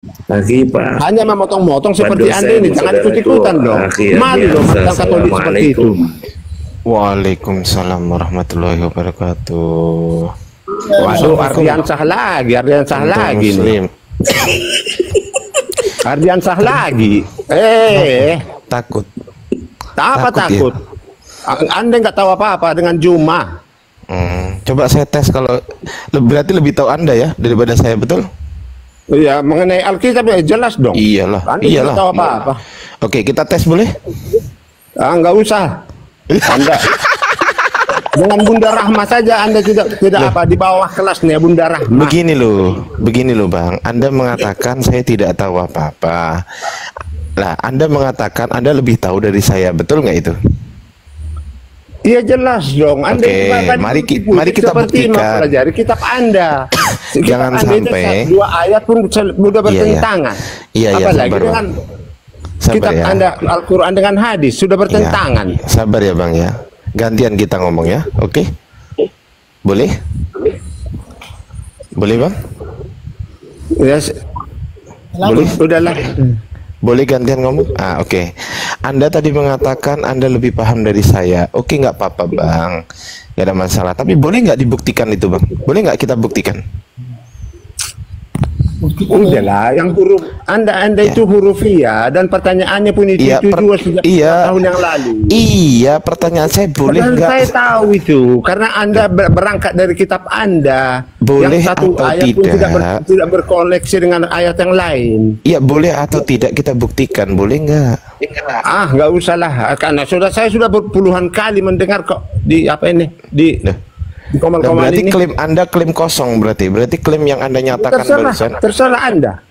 Lagi Pak. Hanya memotong-motong Pak seperti Anda dosen, ini, jangan saudaraku, ikut-ikutan dong. Malu dong biasa. tentang Katolik seperti itu. Waalaikumsalam warahmatullahi wabarakatuh. Waduh, Ardiansah lagi, Ardiansah lagi nih. Ardiansah lagi. Takut. Apa takut? Anda nggak tahu apa-apa dengan Juma. Coba saya tes, kalau berarti lebih tahu Anda ya daripada saya, betul? Iya, mengenai Alkitab ya jelas dong. Iyalah, Anda iyalah. nggak tahu apa-apa. Oke, kita tes boleh? Nggak usah. Anda dengan Bunda Rahma saja Anda tidak apa di bawah kelasnya Bunda Rahma. Begini loh Bang. Anda mengatakan saya tidak tahu apa-apa. Lah, Anda mengatakan Anda lebih tahu dari saya, betul nggak itu? Iya jelas dong. Anda Oke, mari kita buktikan. Pelajari kitab Anda. Jangan Anda sampai itu 2 ayat pun sudah bertentangan. Iya, apalagi sabar, dengan sabar kitab ya. Anda Al-Quran dengan hadis sudah bertentangan. Ya, sabar ya Bang ya. Gantian kita ngomong ya. Oke? Boleh? Boleh Bang? Ya, boleh? Udahlah. Boleh gantian ngomong? Oke. Anda tadi mengatakan Anda lebih paham dari saya. Oke, nggak apa-apa Bang, nggak ada masalah. Tapi boleh nggak dibuktikan itu Bang? Boleh nggak kita buktikan? Udahlah, yang huruf Anda itu hurufiah dan pertanyaannya pun itu juga sejak tahun yang lalu. Iya, pertanyaan saya boleh nggak? Saya tahu itu karena Anda berangkat dari kitab Anda. Boleh yang satu atau ayat tidak? Pun tidak berkoneksi dengan ayat yang lain. Iya, boleh atau tidak kita buktikan, boleh nggak? Nggak usah lah, karena saya sudah berpuluhan kali mendengar kok di apa ini di komen-komen berarti ini. Klaim Anda klaim kosong, berarti klaim yang Anda nyatakan barusan. Terserah Anda.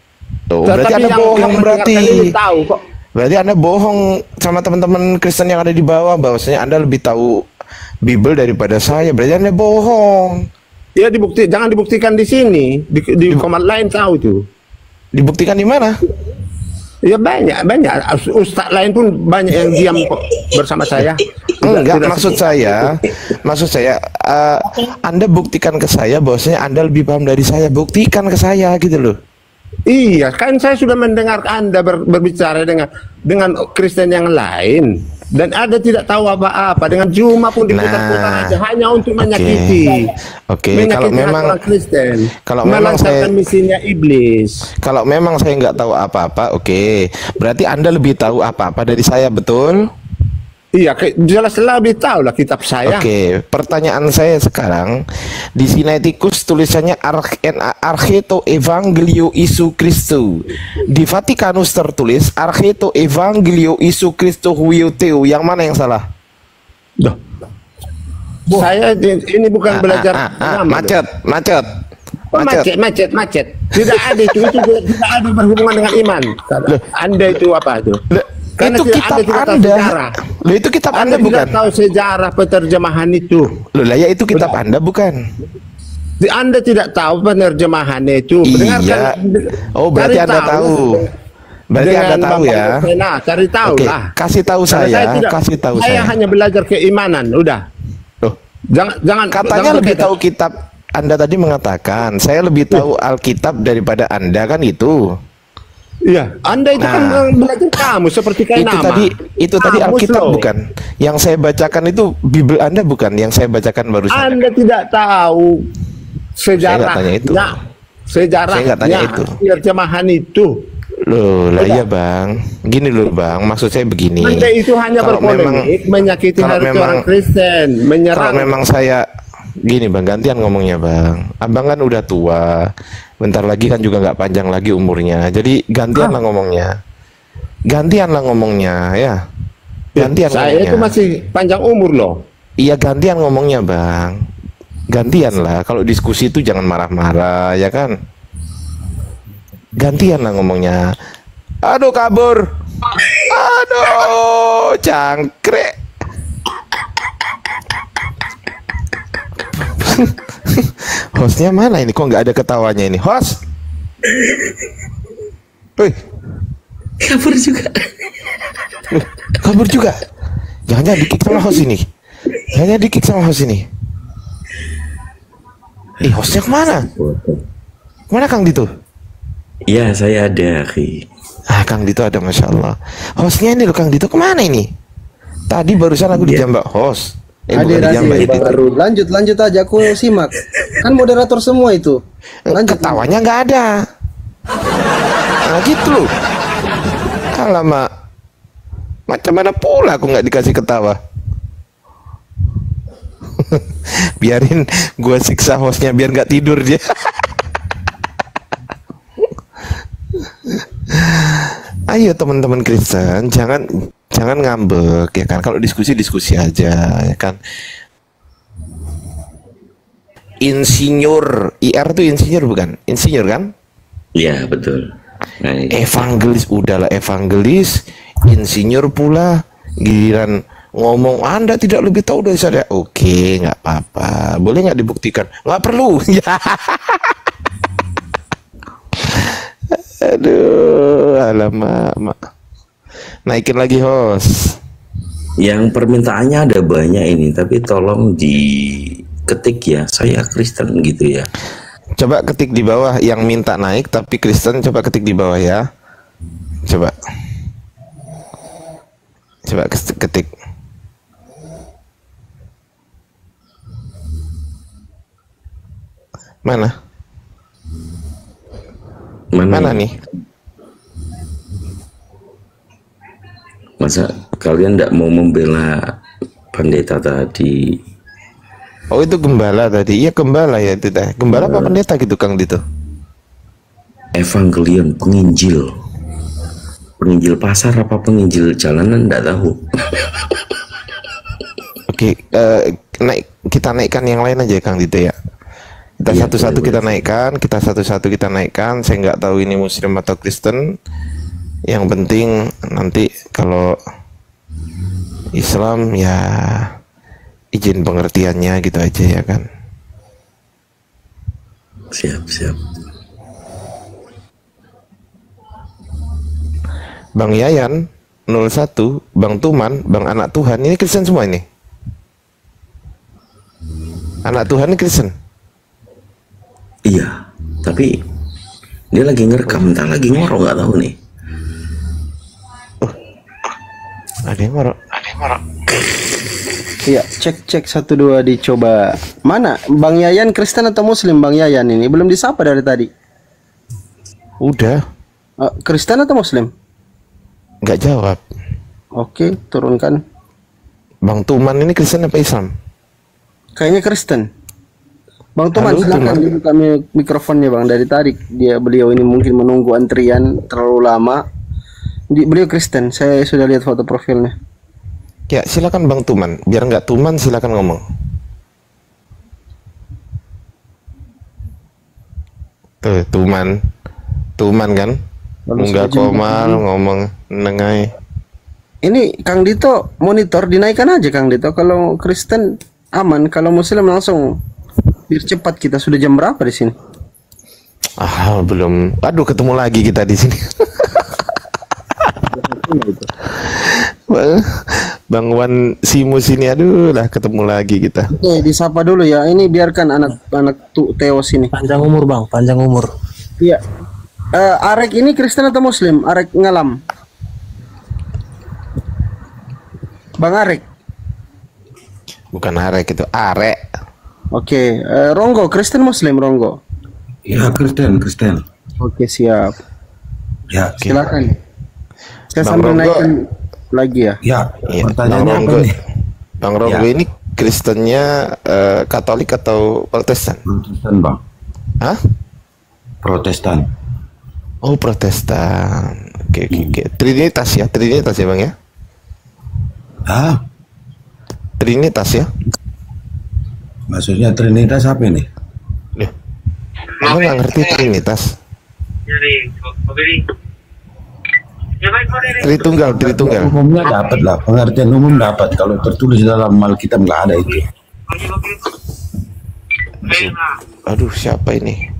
Berarti Anda bohong berarti. Tahu kok. Berarti Anda bohong sama teman-teman Kristen yang ada di bawah, bahwasanya Anda lebih tahu Bible daripada saya. Berarti Anda bohong. Ya jangan dibuktikan di sini, di komen lain tahu itu. Dibuktikan di mana? Ya banyak ustadz lain pun banyak yang diam kok bersama saya. Enggak, maksud saya Anda buktikan ke saya bahwasanya Anda lebih paham dari saya. Buktikan ke saya gitu loh. Iya, kan saya sudah mendengar Anda berbicara dengan Kristen yang lain dan Anda tidak tahu apa-apa, dengan Juma pun diputar-putar aja hanya untuk menyakiti. Kalau memang orang Kristen, kalau memang saya misinya iblis. Kalau memang saya nggak tahu apa-apa, berarti Anda lebih tahu apa-apa dari saya, betul? Iya, jelas lebih tahu lah kitab saya. Pertanyaan saya sekarang, di Sinaiticus tulisannya Archeto Evangelio Isu Christu. Di Vatikanus tertulis Archeto Evangelio Isu Christu Huioteu. Yang mana yang salah? Saya ini bukan belajar macet. Tidak ada itu tidak ada berhubungan dengan iman. Anda itu apa itu? Karena itu kitab Anda. Loh, itu kitab Anda bukan? Tidak tahu sejarah penerjemahan itu. Loh, lah ya itu kitab Anda bukan? Anda tidak tahu penerjemahan itu. Iya. Berarti Anda tahu. Berarti Anda tahu ya. Cari tahu lah. Kasih tahu saya. Saya hanya belajar keimanan. Udah. Loh, jangan katanya lebih tahu kitab. Anda tadi mengatakan saya lebih tahu Alkitab daripada Anda, kan itu? Iya, Anda itu kan belajar kamu seperti kayak nama. Itu tadi Alkitab bukan? Yang saya bacakan itu Bible Anda bukan? Yang saya bacakan barusan. Anda tidak tahu sejarah. Saya nggak tanya itu. Sejarah. Saya nggak tanya itu. Terjemahan itu. Loh, lah iya Bang. Gini loh Bang, maksud saya begini. Anda itu hanya berpolemik, menyakiti hati orang Kristen, menyerang. Kalau memang saya gini Bang, gantian ngomongnya Bang. Abang kan udah tua. Bentar lagi kan juga nggak panjang lagi umurnya. Jadi gantian lah ngomongnya. Gantian lah ngomongnya ya. Gantian saya ngomongnya. Itu masih panjang umur loh. Iya, gantian ngomongnya Bang. Gantian lah. Kalau diskusi itu jangan marah-marah ya kan. Gantian lah ngomongnya. Aduh kabur. Aduh cangkrek. Hostnya mana ini? Kok nggak ada ketawanya ini? Host, kabur juga. Kabur juga. Jangan-jangan di-kick sama host ini. Jangan-jangan di-kick sama host ini. Hostnya kemana? Kemana Kang Dito? Iya, saya ada, Ki. Ah, Kang Dito ada, Masya Allah. Hostnya ini loh, Kang Dito kemana ini? Tadi barusan aku dijambak host. Bukan dijambak itu. baru. Lanjut aja, aku simak. Kan moderator semua itu. Lanjut. Ketawanya nggak ada. Nah gitu loh. Alamak. Macam mana pula aku nggak dikasih ketawa. Biarin gue siksa hostnya biar nggak tidur dia. Ayo teman-teman Kristen, jangan ngambek ya kan. Kalau diskusi aja ya kan. Insinyur, IR tuh insinyur bukan? Insinyur kan? Iya, betul. Nah, Evangelis, udahlah evangelis, insinyur pula, giliran ngomong Anda tidak lebih tahu dari saya. Oke, nggak apa-apa. Boleh nggak dibuktikan? Nggak perlu. Aduh, alamak. Naikin lagi host. yang permintaannya ada banyak ini, tapi tolong diketik ya, saya Kristen gitu ya. Coba ketik di bawah yang minta naik tapi Kristen, coba ketik di bawah ya. Coba ketik. Mana nih? Masa kalian tidak mau membela pendeta tadi? Oh itu gembala tadi. Iya gembala ya itu teh. Gembala apa pendeta gitu Kang Dito? Evangelion, penginjil. Penginjil pasar apa penginjil jalanan tidak tahu. Oke, kita naikkan yang lain aja Kang Dito ya. Kita Iya, satu-satu boleh, kita naikkan. Saya nggak tahu ini Muslim atau Kristen. Yang penting nanti kalau Islam ya izin pengertiannya gitu aja ya kan. Siap. Bang Yayan 01, Bang Tuman, Bang Anak Tuhan ini Kristen semua ini. Anak Tuhan ini Kristen. Iya, tapi dia lagi ngerekam, entah lagi ngorok nggak tahu nih. Ada yang ngorok. Iya, cek 1 2 dicoba. Mana Bang Yayan Kristen atau Muslim? Bang Yayan ini belum disapa dari tadi. Udah, Kristen atau Muslim? nggak jawab. Oke, turunkan. Bang Tuman ini Kristen apa Islam? Kayaknya Kristen. Bang Tuman, Halo, silakan Tuman. dibuka mikrofonnya Bang. Dari tadi beliau ini mungkin menunggu antrian terlalu lama. Beliau Kristen. Saya sudah lihat foto profilnya. Ya silakan Bang Tuman. Biar nggak Tuman silakan ngomong. Tuh Tuman kan? Bagus Nggak aja, komal Bang. ngomong nengai. Ini Kang Dito monitor dinaikkan aja Kang Dito. Kalau Kristen aman, kalau Muslim langsung biar cepat kita. Sudah jam berapa di sini? Belum. Aduh ketemu lagi kita di sini. Bang Wan Simus ini aduh lah ketemu lagi kita. Oke, disapa dulu ya. Ini biarkan anak Teos ini. Panjang umur Bang, panjang umur. Iya. Arek ini Kristen atau Muslim? Arek Ngalam. Bang Arek. Bukan Arek itu, Arek. Oke, Ronggo Kristen Muslim Ronggo. Ya Kristen. Oke, siap. Ya, Silakan. Saya Bang sambil Ronggo. naikkan lagi ya. ya. Iya, Pertanyaannya apa nih? Bang Ronggo Ya. ini Kristennya Katolik atau Protestan? Protestan bang. Hah? Protestan. Oh Protestan. Oke. Trinitas ya Bang ya? Ah, Trinitas ya? maksudnya Trinitas apa ini? Loh, Abang nggak ngerti Trinitas? Tritunggal. Umumnya dapat lah, pengertian umum dapat. Kalau tertulis dalam Alkitab nggak ada itu. Aduh siapa ini?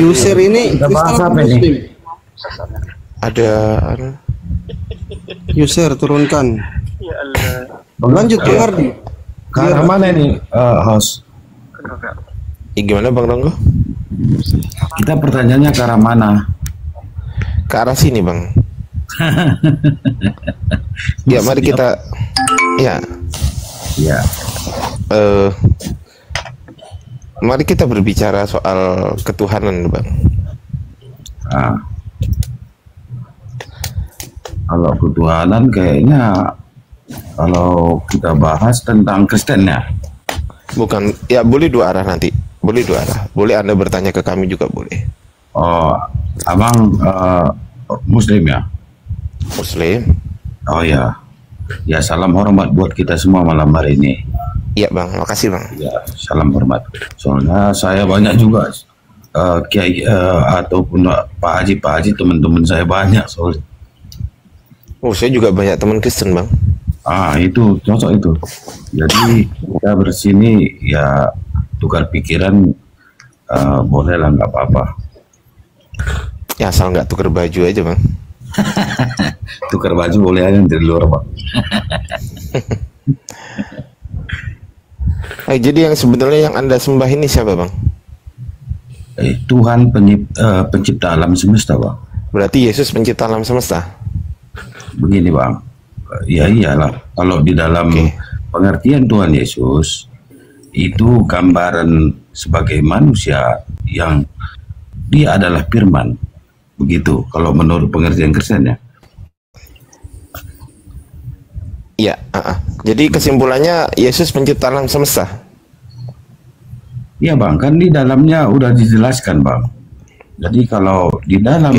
User ini Kita bahas Kristen atau apa ini? Muslim? Ada User turunkan. Lanjut Bang Ardi. Ke arah mana ini, host? gimana Bang Ronggo? Kita pertanyaannya ke arah mana? Ke arah sini, Bang. Ya, mari kita ya. Ya. Mari kita berbicara soal ketuhanan, Bang. Nah, kalau ketuhanan kayaknya kalau kita bahas tentang Kristennya. Bukan, ya boleh dua arah nanti. Boleh dua arah. Boleh Anda bertanya ke kami juga boleh. Oh, abang Muslim ya? Muslim. Oh ya. Ya, salam hormat buat kita semua malam hari ini. Iya, Bang. Makasih, Bang. Ya, salam hormat. Soalnya saya banyak juga kiai ataupun Pak Haji teman-teman saya banyak soalnya. Oh, saya juga banyak teman Kristen, Bang. Itu cocok itu. Jadi kita bersini ya tukar pikiran, boleh lah, nggak apa-apa. Ya, asal nggak tukar baju aja, Bang. Tukar baju boleh aja dari luar, Bang. Jadi yang sebetulnya yang Anda sembah ini siapa, Bang? Tuhan pencipta alam semesta, Bang. Berarti Yesus pencipta alam semesta. Begini, Bang. Ya iyalah, kalau di dalam pengertian Tuhan Yesus itu gambaran sebagai manusia yang dia adalah firman. Begitu kalau menurut pengertian Kristen ya. Iya, jadi kesimpulannya Yesus pencipta alam semesta. Iya, Bang, kan di dalamnya udah dijelaskan, Bang. Jadi kalau di dalam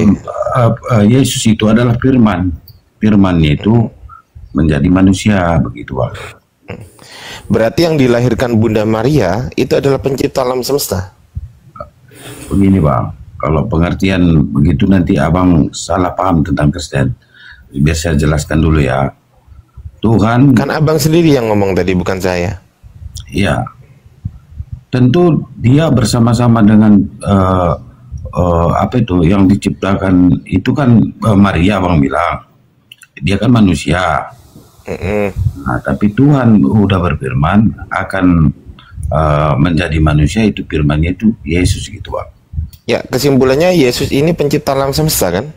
Yesus itu adalah firman. Firman-Nya itu menjadi manusia, begitu, Bang. Berarti yang dilahirkan Bunda Maria itu adalah pencipta alam semesta. Begini, Bang, kalau pengertian begitu nanti abang salah paham tentang Kristen. Biar saya jelaskan dulu ya. Tuhan kan abang sendiri yang ngomong tadi, bukan saya. Iya, tentu dia bersama-sama dengan apa itu yang diciptakan itu kan Maria, Bang bilang dia kan manusia. Nah, tapi Tuhan udah berfirman akan menjadi manusia, itu firman-Nya itu Yesus gitu, Bang. Ya, kesimpulannya Yesus ini pencipta alam semesta kan?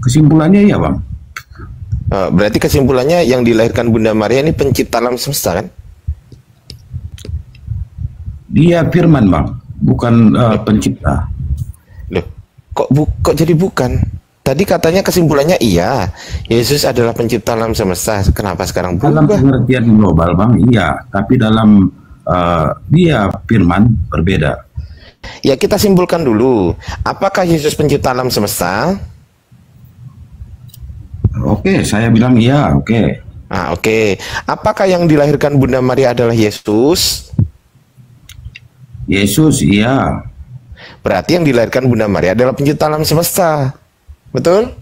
Kesimpulannya ya, Bang. Berarti kesimpulannya yang dilahirkan Bunda Maria ini pencipta alam semesta kan? Dia firman, Bang, bukan pencipta. Loh, kok jadi bukan? Tadi katanya kesimpulannya iya, Yesus adalah pencipta alam semesta. Kenapa sekarang berubah? Dalam pengertian global, Bang, iya. Tapi dalam dia firman berbeda. Ya, kita simpulkan dulu. Apakah Yesus pencipta alam semesta? Oke, saya bilang iya, oke. Oke. Apakah yang dilahirkan Bunda Maria adalah Yesus? Yesus, iya. Berarti yang dilahirkan Bunda Maria adalah pencipta alam semesta. Betul?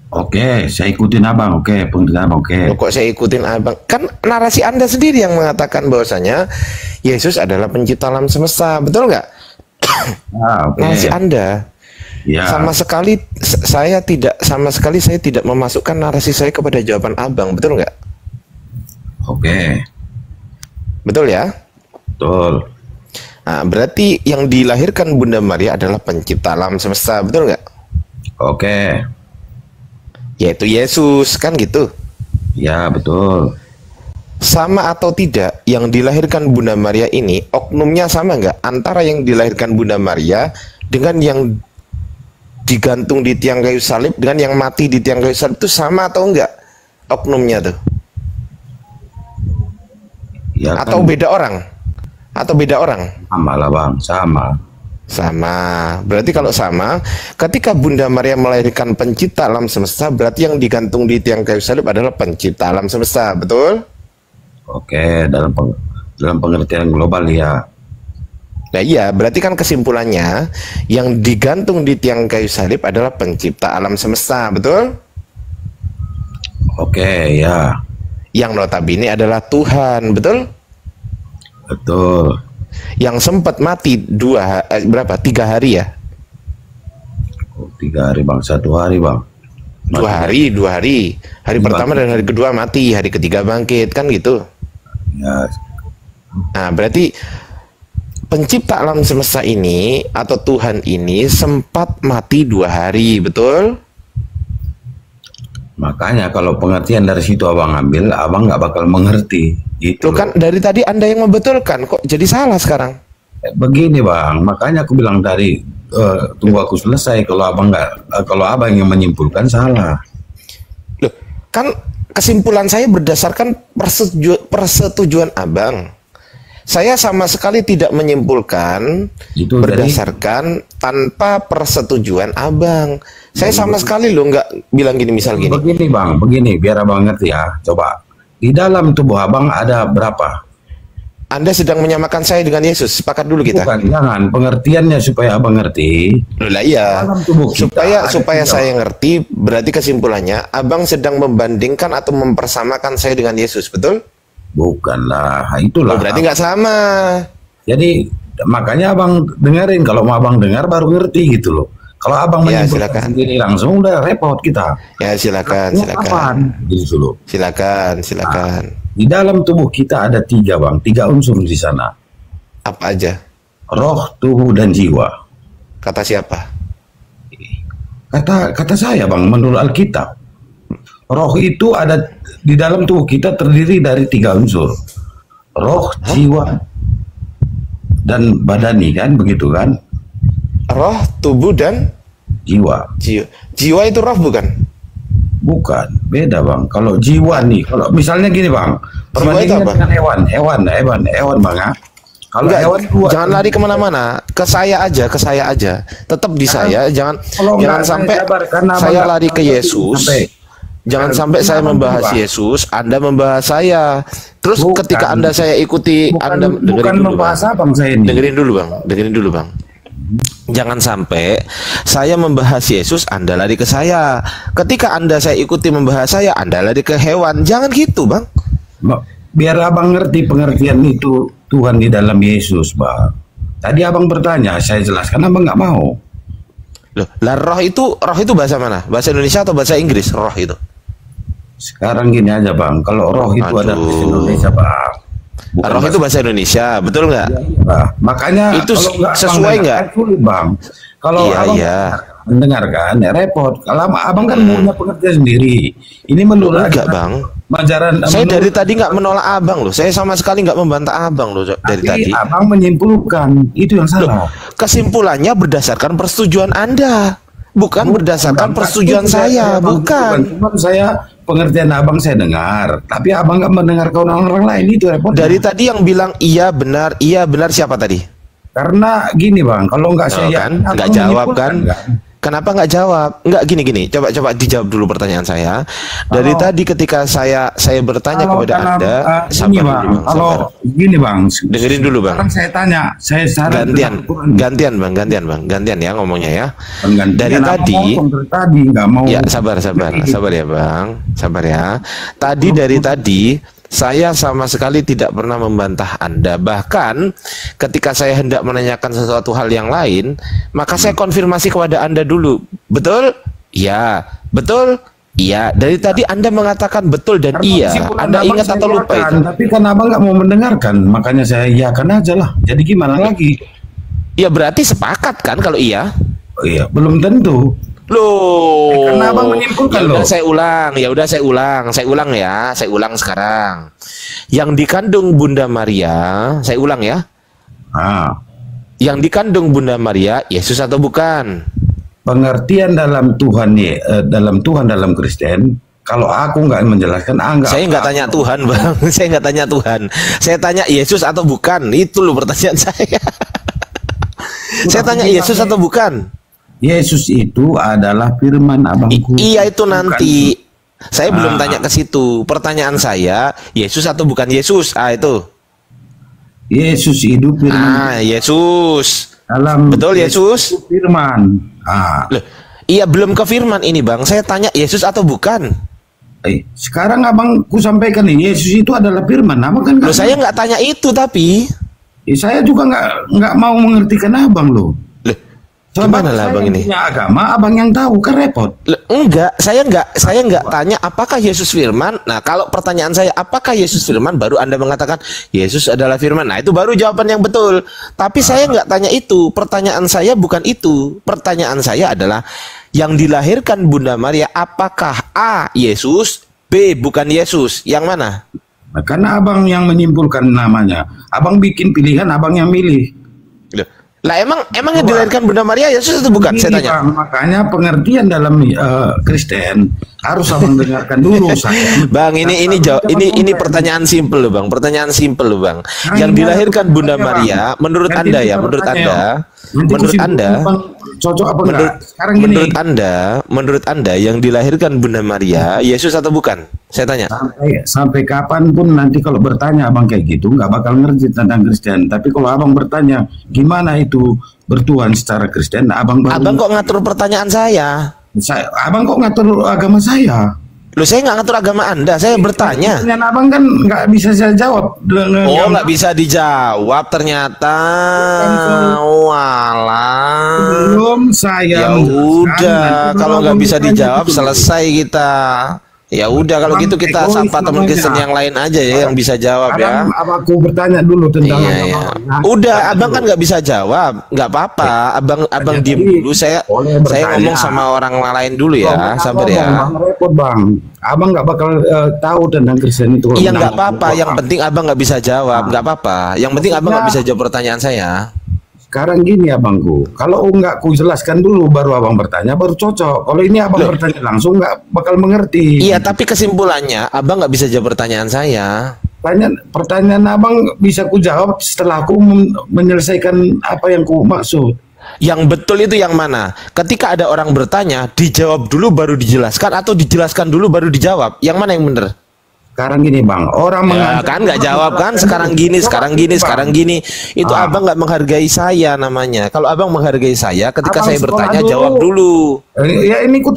Oke, saya ikutin abang. Oke, pengertian abang. Oke. Kok saya ikutin abang? Kan narasi Anda sendiri yang mengatakan bahwasanya Yesus adalah pencipta alam semesta. Betul nggak? Oke. Narasi Anda. Ya. Sama sekali saya tidak memasukkan narasi saya kepada jawaban abang. Betul nggak? Oke. Betul ya? Betul. Nah, berarti yang dilahirkan Bunda Maria adalah pencipta alam semesta. Betul nggak? Oke. Yaitu Yesus, kan gitu? Ya, betul. Sama atau tidak yang dilahirkan Bunda Maria ini oknumnya sama nggak antara yang dilahirkan Bunda Maria dengan yang digantung di tiang kayu salib dengan yang mati di tiang kayu salib, itu sama atau enggak oknumnya tuh? Ya, atau kan beda orang? Atau beda orang? sama lah, Bang, sama. Sama. Berarti kalau sama, ketika Bunda Maria melahirkan pencipta alam semesta, berarti yang digantung di tiang kayu salib adalah pencipta alam semesta, betul? Oke, dalam pengertian global ya. Nah iya, berarti kan kesimpulannya yang digantung di tiang kayu salib adalah pencipta alam semesta, betul? Oke, ya. Yang notabene adalah Tuhan, betul? Betul. Yang sempat mati 3 hari ya? 3 hari, Bang. 1 hari, Bang. 2 hari. Hari pertama dan hari kedua mati, hari ketiga bangkit, kan gitu? Ya. Nah, berarti pencipta alam semesta ini atau Tuhan ini sempat mati 2 hari, betul? Makanya kalau pengertian dari situ abang ambil, abang nggak bakal mengerti. Itu Loh kan dari tadi Anda yang membetulkan, kok jadi salah sekarang? begini bang, makanya aku bilang tadi tunggu aku selesai. Kalau abang nggak, kalau abang yang menyimpulkan salah. Loh, kan kesimpulan saya berdasarkan persetujuan abang. Saya sama sekali tidak menyimpulkan Itu berdasarkan tanpa persetujuan abang. Saya sama sekali loh nggak bilang gini, misal gini. Begini bang, begini biar abang ngerti ya. Coba di dalam tubuh abang ada berapa? Anda sedang menyamakan saya dengan Yesus. Sepakat dulu kita. Bukan, jangan pengertiannya supaya abang ngerti. Loh lah iya. Dalam tubuh kita Supaya ada saya ngerti, berarti kesimpulannya abang sedang membandingkan atau mempersamakan saya dengan Yesus, betul? Bukanlah, itulah. Oh, berarti nggak sama. Jadi makanya abang dengerin, kalau mau abang dengar baru ngerti gitu loh. Kalau abang Ya, menyimpulkan silakan. sendiri langsung udah repot kita. Ya silakan, Mau silakan, kapan? Gitu loh. silakan. Di dalam tubuh kita ada 3 bang, 3 unsur di sana. Apa aja? Roh, tubuh, dan jiwa. Kata siapa? Kata saya bang, menurut Alkitab, roh itu ada di dalam tubuh kita terdiri dari 3 unsur. Roh, jiwa, dan badani, kan begitu kan? Roh, tubuh, dan Jiwa. jiwa. Jiwa itu roh bukan? Bukan, beda bang. Kalau jiwa nih, kalau misalnya gini bang, perbandingan apa? dengan hewan bang ya. Kalau Enggak, hewan jangan lari kemana-mana. Ke saya aja. Tetap di saya. Jangan enggak, sampai sabar, karena saya abang lari ke nggak Yesus. Jangan Karena sampai saya abang membahas berubah. Yesus, Anda membahas saya. Terus Bukan. ketika Anda saya ikuti, Anda bukan dengerin dulu, membahas Bang. abang saya ini. Dengerin dulu, Bang. Jangan sampai saya membahas Yesus, Anda lari ke saya. Ketika Anda saya ikuti membahas saya, Anda lari ke hewan. Jangan gitu, Bang. Biar abang ngerti pengertian itu Tuhan di dalam Yesus bang. Tadi abang bertanya, saya jelaskan, abang nggak mau. Loh, lah roh itu bahasa mana? Bahasa Indonesia atau bahasa Inggris? Roh itu. Sekarang gini aja bang, kalau roh itu ada Aduh. bahasa Indonesia bang. Bukan Roh itu bahasa Indonesia, betul nggak? Nah, makanya Itu kalau nggak sesuai abang nggak? dengarkan, sulit bang. Kalau Iya, abang iya. mendengarkan ya repot. Kalau abang kan punya pengertian sendiri. Ini menurut Enggak, Bang. Ajaran Saya menurut- dari tadi nggak menolak abang loh. Saya sama sekali nggak membantah abang loh dari tapi tadi. abang menyimpulkan itu yang salah. Kesimpulannya berdasarkan persetujuan Anda, bukan berdasarkan persetujuan saya, bukan. Cuma saya pengertian abang saya dengar, tapi abang nggak mendengarkan orang lain, itu repot. Dari tadi yang bilang iya benar siapa tadi? Karena gini bang, kalau nggak saya Kan? abang Nggak jawab menyimpulkan, kan? Kenapa nggak jawab? Nggak gini. Coba dijawab dulu pertanyaan saya. Dari tadi ketika saya bertanya Kalau kepada dalam, Anda, gini sabar bang, dulu, Bang, kalau sabar. gini bang, Dengerin dulu, Bang. Sekarang saya tanya, saya saran Gantian ya ngomongnya ya. Penggantian Dari apa tadi, ngomong dari tadi nggak mau. ya sabar ya Bang, sabar ya. Dari tadi saya sama sekali tidak pernah membantah Anda. Bahkan ketika saya hendak menanyakan sesuatu hal yang lain, maka saya konfirmasi kepada Anda dulu. Betul? Ya. Betul? Iya. Dari tadi Anda mengatakan betul dan Karena iya. kesimpulan Anda abang ingat saya atau lupa iyakan, itu? Tapi kan abang nggak mau mendengarkan, makanya saya iyakan aja lah. Jadi gimana lagi? Ya berarti sepakat kan kalau iya? Oh, iya, belum tentu. Loh. Karena abang menyimpulkan Ya udah, loh. saya ulang ya. Saya ulang sekarang. Yang dikandung Bunda Maria, saya ulang ya. Nah, Yang dikandung Bunda Maria, Yesus atau bukan? pengertian dalam Tuhan dalam Kristen. Kalau aku nggak menjelaskan, anggap. Saya nggak tanya Tuhan, Bang. Saya nggak tanya Tuhan. Saya tanya Yesus atau bukan? Itu loh pertanyaan saya. Saya tanya Yesus atau bukan? Yesus itu adalah firman abangku. Iya itu nanti. Saya belum Ah. tanya ke situ. Pertanyaan saya, Yesus atau bukan Yesus? Ah itu. Yesus itu firman Yesus. dalam. Betul Yesus? itu firman. Loh, iya belum ke firman ini, Bang. Saya tanya Yesus atau bukan? Sekarang abangku sampaikan nih, Yesus itu adalah firman. Abang kan Loh, saya nggak tanya itu tapi. saya juga nggak mau mengertikan abang loh. Loh, Gimana lah abang ini? Punya agama, abang yang tahu kan repot. Enggak, saya enggak tanya apakah Yesus firman. Nah, kalau pertanyaan saya apakah Yesus firman, baru Anda mengatakan Yesus adalah firman. Nah, itu baru jawaban yang betul. Tapi saya enggak tanya itu. Pertanyaan saya bukan itu. Pertanyaan saya adalah yang dilahirkan Bunda Maria apakah A Yesus, B bukan Yesus? Yang mana? Nah, karena abang yang menyimpulkan namanya, abang bikin pilihan, abang yang milih. Lah emang yang dilahirkan Bunda Maria Yesus itu bukan? Ini, Saya tanya. Bang, makanya pengertian dalam Kristen harus abang dengarkan dulu. Bang, ini pertanyaan simpel loh, Bang. Pertanyaan simpel loh, Bang. Yang dilahirkan Bunda Maria, menurut Anda ya, menurut Anda, cocok apa enggak? Sekarang gini. Menurut Anda yang dilahirkan Bunda Maria Yesus atau bukan? Saya tanya. Sampai kapanpun nanti kalau bertanya abang kayak gitu nggak bakal ngerti tentang Kristen. Tapi kalau abang bertanya gimana itu bertuhan secara Kristen, abang kok ngatur pertanyaan saya? Abang kok ngatur agama saya? Loh, saya nggak ngatur agama Anda, saya bertanya. Pertanyaan abang kan nggak bisa saya jawab. Nggak bisa dijawab ternyata. Walah. Belum saya. Ya udah, kalau nggak bisa dijawab selesai kita. Ya udah kalau gitu kita sapa teman Kristen yang lain aja ya yang bisa jawab ya. Aku bertanya dulu tentang agama. Udah, abang kan nggak bisa jawab, nggak apa-apa. Abang diem dulu. Saya ngomong sama orang lain dulu ya, sabar ya. Repot bang, abang nggak bakal tahu tentang Kristen itu. Iya nggak apa-apa. Yang penting abang nggak bisa jawab, nggak apa-apa. Yang penting abang nggak bisa jawab pertanyaan saya. Sekarang gini abangku, kalau nggak ku jelaskan dulu baru abang bertanya baru cocok. Kalau ini abang bertanya langsung nggak bakal mengerti. Iya, tapi kesimpulannya abang nggak bisa jawab pertanyaan saya. Pertanyaan abang bisa ku jawab setelah aku menyelesaikan apa yang ku maksud. Yang betul itu yang mana? Ketika ada orang bertanya, dijawab dulu baru dijelaskan atau dijelaskan dulu baru dijawab? Yang mana yang benar? Sekarang gini bang, orang ya, kan nggak jawab kan? Sekarang gini. Itu abang nggak menghargai saya namanya. Kalau abang menghargai saya, ketika saya bertanya jawab dulu. Ya ini ku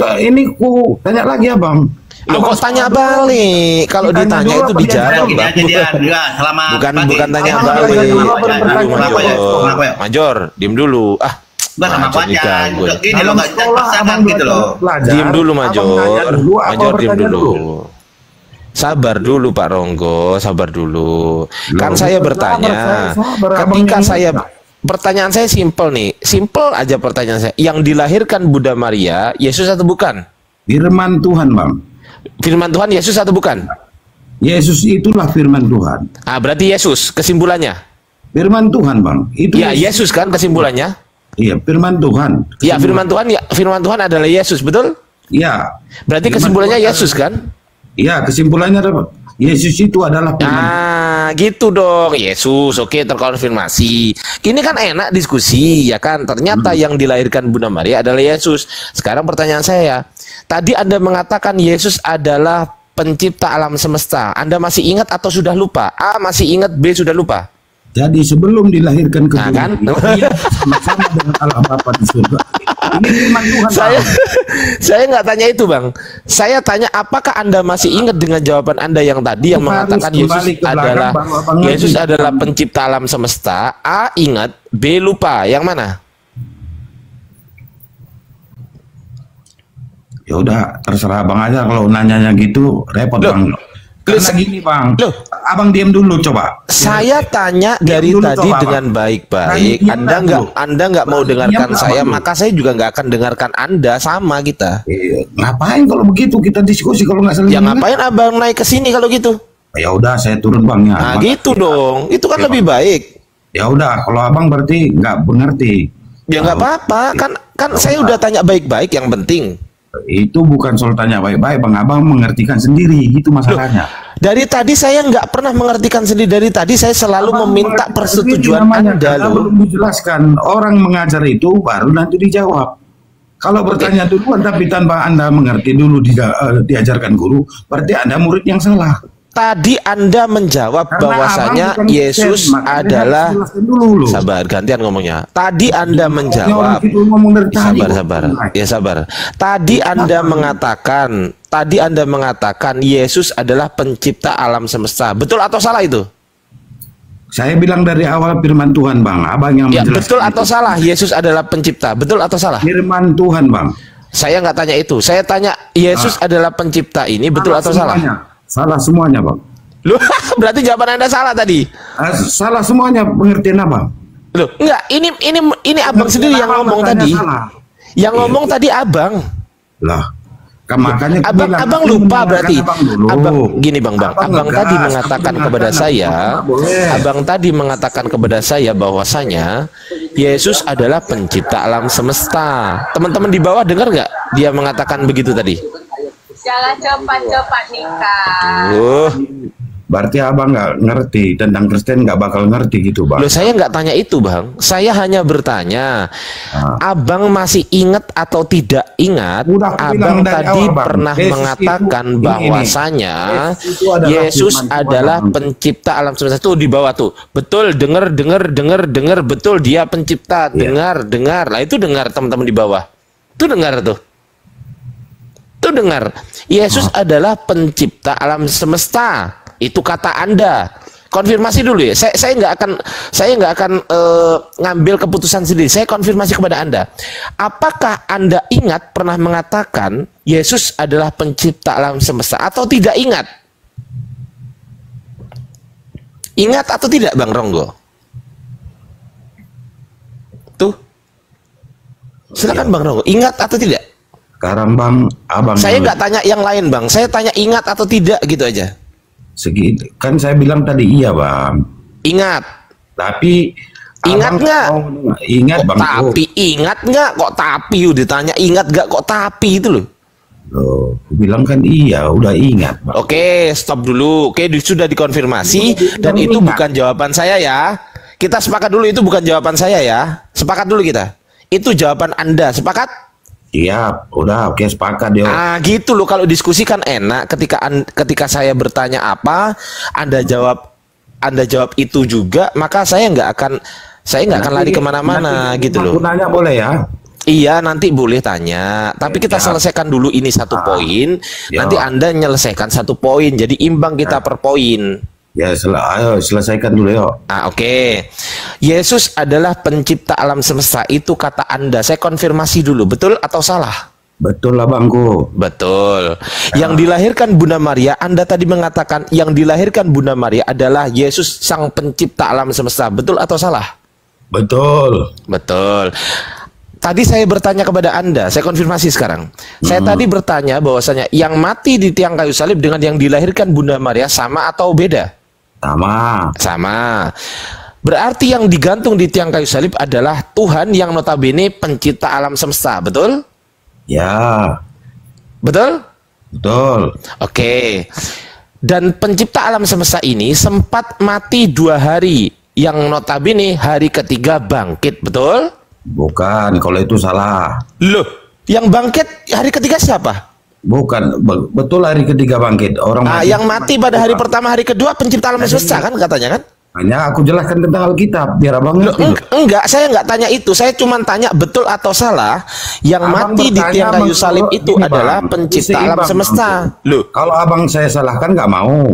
tanya lagi abang. Lo kok tanya balik? Kalau ditanya itu dijawab bang. Bukan tanya balik. Major, diem dulu. Major diganggu. Ini lo nggak dipaksakan gitu loh. Diem dulu Major diem dulu. Sabar dulu Pak Ronggo, sabar dulu. Kan saya bertanya, ketika saya pertanyaan saya simpel nih, simpel aja pertanyaan saya. Yang dilahirkan Bunda Maria, Yesus atau bukan? Firman Tuhan bang. Firman Tuhan Yesus atau bukan? Yesus itulah firman Tuhan. Berarti Yesus kesimpulannya? Firman Tuhan bang. Itu ya Yesus kan kesimpulannya? Iya firman Tuhan. Ya firman Tuhan adalah Yesus, betul? Iya. Berarti kesimpulannya Yesus kan? Iya, kesimpulannya adalah Yesus itu adalah firman. Gitu dong. Yesus, oke, terkonfirmasi. Ini kan enak diskusi, ya kan? Ternyata yang dilahirkan Bunda Maria adalah Yesus. Sekarang pertanyaan saya, tadi Anda mengatakan Yesus adalah pencipta alam semesta. Anda masih ingat atau sudah lupa? A masih ingat, B sudah lupa. Jadi sebelum dilahirkan ke dunia, kan? sama-sama dengan Allah Bapa di surga. Ini firman Tuhan. Saya nggak tanya itu bang. Saya tanya apakah Anda masih ingat dengan jawaban Anda yang tadi yang mengatakan Yesus adalah pencipta alam semesta. A ingat, B lupa. Yang mana? Ya udah terserah bang aja kalau nanyanya gitu repot bang. Karena gini bang, abang diam dulu coba. Saya tanya dari tadi dengan baik-baik. Anda nggak mau dengarkan saya, maka saya juga nggak akan dengarkan Anda. Sama kita. Ngapain kalau begitu kita diskusi kalau nggak salah? Ya ngapain abang naik ke sini kalau gitu? Ya udah saya turun bang ya. Nah gitu dong, itu kan lebih baik. Ya udah, kalau abang berarti nggak mengerti. Ya nggak apa-apa, kan saya udah tanya baik-baik yang penting. Itu bukan soal tanya baik-baik bang, abang mengertikan sendiri, itu masalahnya. Dari tadi saya nggak pernah mengertikan sendiri. Dari tadi saya selalu meminta persetujuan Anda loh. Belum dijelaskan, orang mengajar itu baru nanti dijawab. Kalau bertanya duluan tapi tanpa Anda mengerti dulu diajarkan guru, berarti Anda murid yang salah. Tadi Anda menjawab bahwasanya Yesus adalah sabar, gantian ngomongnya. Tadi Anda menjawab sabar. Tadi Anda mengatakan Yesus adalah pencipta alam semesta. Betul atau salah itu? Saya bilang dari awal firman Tuhan, Bang. Abang yang Ya, menjelaskan betul atau itu. salah Yesus adalah pencipta? Betul atau salah? Firman Tuhan, Bang. Saya nggak tanya itu. Saya tanya Yesus adalah pencipta ini betul atau salah? Semuanya. Salah semuanya, Bang. Loh, berarti jawaban Anda salah tadi. Salah semuanya, pengertian Abang. Loh, enggak, ini Abang sendiri yang ngomong tadi. Yang ngomong tadi Abang. Lah, makanya Abang lupa berarti. Abang gini Bang, Abang ngegas, tadi mengatakan kepada saya, Abang tadi mengatakan kepada saya bahwasanya Yesus adalah pencipta alam semesta. Teman-teman di bawah dengar nggak dia mengatakan begitu tadi? Jangan cepat-cepat nikah. Berarti Abang nggak ngerti tentang Kristen, nggak bakal ngerti gitu, Bang. Loh, saya nggak tanya itu, Bang. Saya hanya bertanya, Abang masih ingat atau tidak ingat? Udah aku bilang Abang dari tadi awal, Bang. pernah Yesus mengatakan itu, bahwasanya Yesus itu adalah Yesus firman Tuhan, adalah Bang. pencipta alam semesta. Tuh di bawah tuh. Betul, dengar, betul dia pencipta. Iya. Dengar. Lah itu dengar teman-teman di bawah. Itu dengar tuh. Itu dengar. Yesus adalah pencipta alam semesta. Itu kata Anda. Konfirmasi dulu ya. Saya nggak akan ngambil keputusan sendiri. Saya konfirmasi kepada Anda. Apakah Anda ingat pernah mengatakan Yesus adalah pencipta alam semesta atau tidak ingat? Ingat atau tidak, Bang Ronggo? Tuh. Silakan Bang Ronggo. Ingat atau tidak? Sekarang Bang, Abang. Saya nggak tanya yang lain, Bang. Saya tanya ingat atau tidak gitu aja. Segitu kan saya bilang tadi iya, Bang. Ingat. Tapi Ingat Abang nggak? Ingat, Kok Bang. tapi ingat nggak? Kok tapi ditanya ingat nggak? Kok tapi itu loh. Loh, aku bilang kan iya, udah ingat, Bang. Oke, stop dulu. Oke, sudah dikonfirmasi dan itu bukan jawaban saya ya. Kita sepakat dulu itu bukan jawaban saya ya. Sepakat dulu kita. Itu jawaban Anda. Sepakat? Siap, udah oke sepakat yo. Ah, gitu loh, kalau diskusi kan enak ketika saya bertanya apa, Anda jawab itu juga, maka saya nggak akan lari kemana-mana gitu loh. Aku nanya boleh ya? Iya, nanti boleh tanya. Tapi kita selesaikan dulu ini satu poin. Nanti Anda menyelesaikan satu poin. Jadi imbang kita per poin. Ya, ayo selesaikan dulu yuk. Oke. Yesus adalah pencipta alam semesta. Itu kata Anda. Saya konfirmasi dulu. Betul atau salah? Betul lah, Bangku. Betul. Yang dilahirkan Bunda Maria, Anda tadi mengatakan yang dilahirkan Bunda Maria adalah Yesus sang pencipta alam semesta. Betul atau salah? Betul. Betul. Tadi saya bertanya kepada Anda, saya konfirmasi sekarang. Saya tadi bertanya bahwasanya yang mati di tiang kayu salib dengan yang dilahirkan Bunda Maria sama atau beda? Sama. Berarti yang digantung di tiang kayu salib adalah Tuhan yang notabene pencipta alam semesta, betul? Ya. Betul? Betul. Oke. Dan pencipta alam semesta ini sempat mati 2 hari, yang notabene hari ketiga bangkit, betul? Bukan, kalau itu salah. Loh, yang bangkit hari ketiga siapa? Bukan, betul hari ketiga bangkit. Orang yang mati pada hari pertama, hari kedua pencipta alam semesta kan katanya kan? Hanya aku jelaskan tentang Alkitab biar Abang ngerti. Enggak, saya enggak tanya itu. Saya cuma tanya betul atau salah. Yang Abang mati di tiang kayu salib itu gini, adalah Bang, pencipta alam seimbang, semesta. Bang. Loh, kalau Abang saya salahkan nggak mau.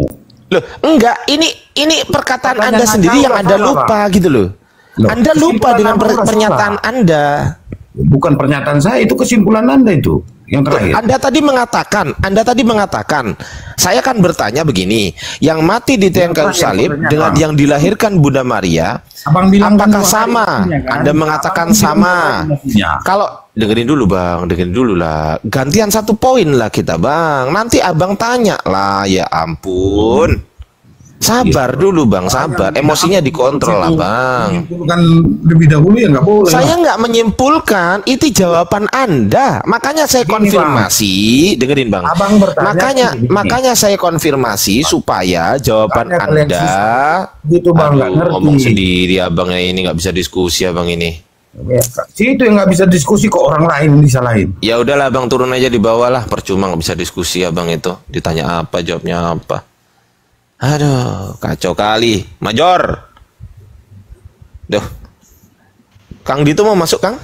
Loh, enggak. Ini perkataan Makanya Anda sendiri yang Anda salah, lupa gitu loh. Anda lupa dengan pernyataan Anda. Bukan pernyataan saya, itu kesimpulan Anda itu yang terakhir. Anda tadi mengatakan, saya kan bertanya begini, yang mati di tiang kayu salib dengan yang dilahirkan Bunda Maria, Abang bilang apakah sama? kan? Anda mengatakan sama. Kalau dengerin dulu Bang, dengerin dulu lah. Gantian satu poin lah kita Bang. Nanti Abang tanya lah, ya ampun. Sabar dulu Bang, sabar. Emosinya dikontrol lah Bang. Kan lebih dahulu ya nggak boleh. Saya nggak menyimpulkan, itu jawaban Anda. Makanya saya konfirmasi, dengerin Bang. Abang bertanya Makanya saya konfirmasi supaya jawaban Anda. Gitu Bang, nggak ngerti. Ngomong sendiri Abangnya ini nggak bisa diskusi Abang ini. Ya, si itu yang nggak bisa diskusi kok orang lain disalahin. Ya udahlah Bang, turun aja di bawah lah. Percuma nggak bisa diskusi Abang itu. Ditanya apa, jawabnya apa. Aduh, kacau kali. Major. Duh. Kang Dito mau masuk, Kang?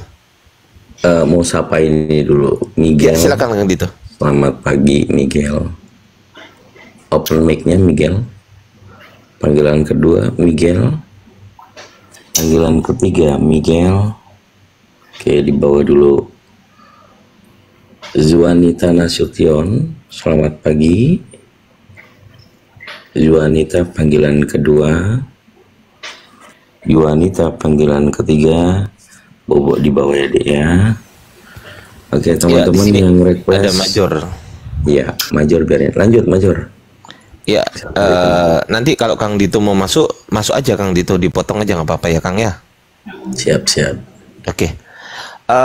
Mau sapa ini dulu, Miguel. Ya, silakan Kang Dito. Selamat pagi, Miguel. Open mic-nya, Miguel. Panggilan kedua Miguel. Panggilan ketiga Miguel. Oke, dibawa dulu Zuanita Nasution. Selamat pagi. Zuanita panggilan kedua. Yuanita panggilan ketiga. Bobo di bawah ya, Dek ya. Oke, teman-teman ya, yang request. Ada Major. Iya, Major biarin. Lanjut, Major. Ya, nanti kalau Kang Dito mau masuk aja Kang Dito, dipotong aja nggak apa-apa ya Kang ya. Siap. Oke.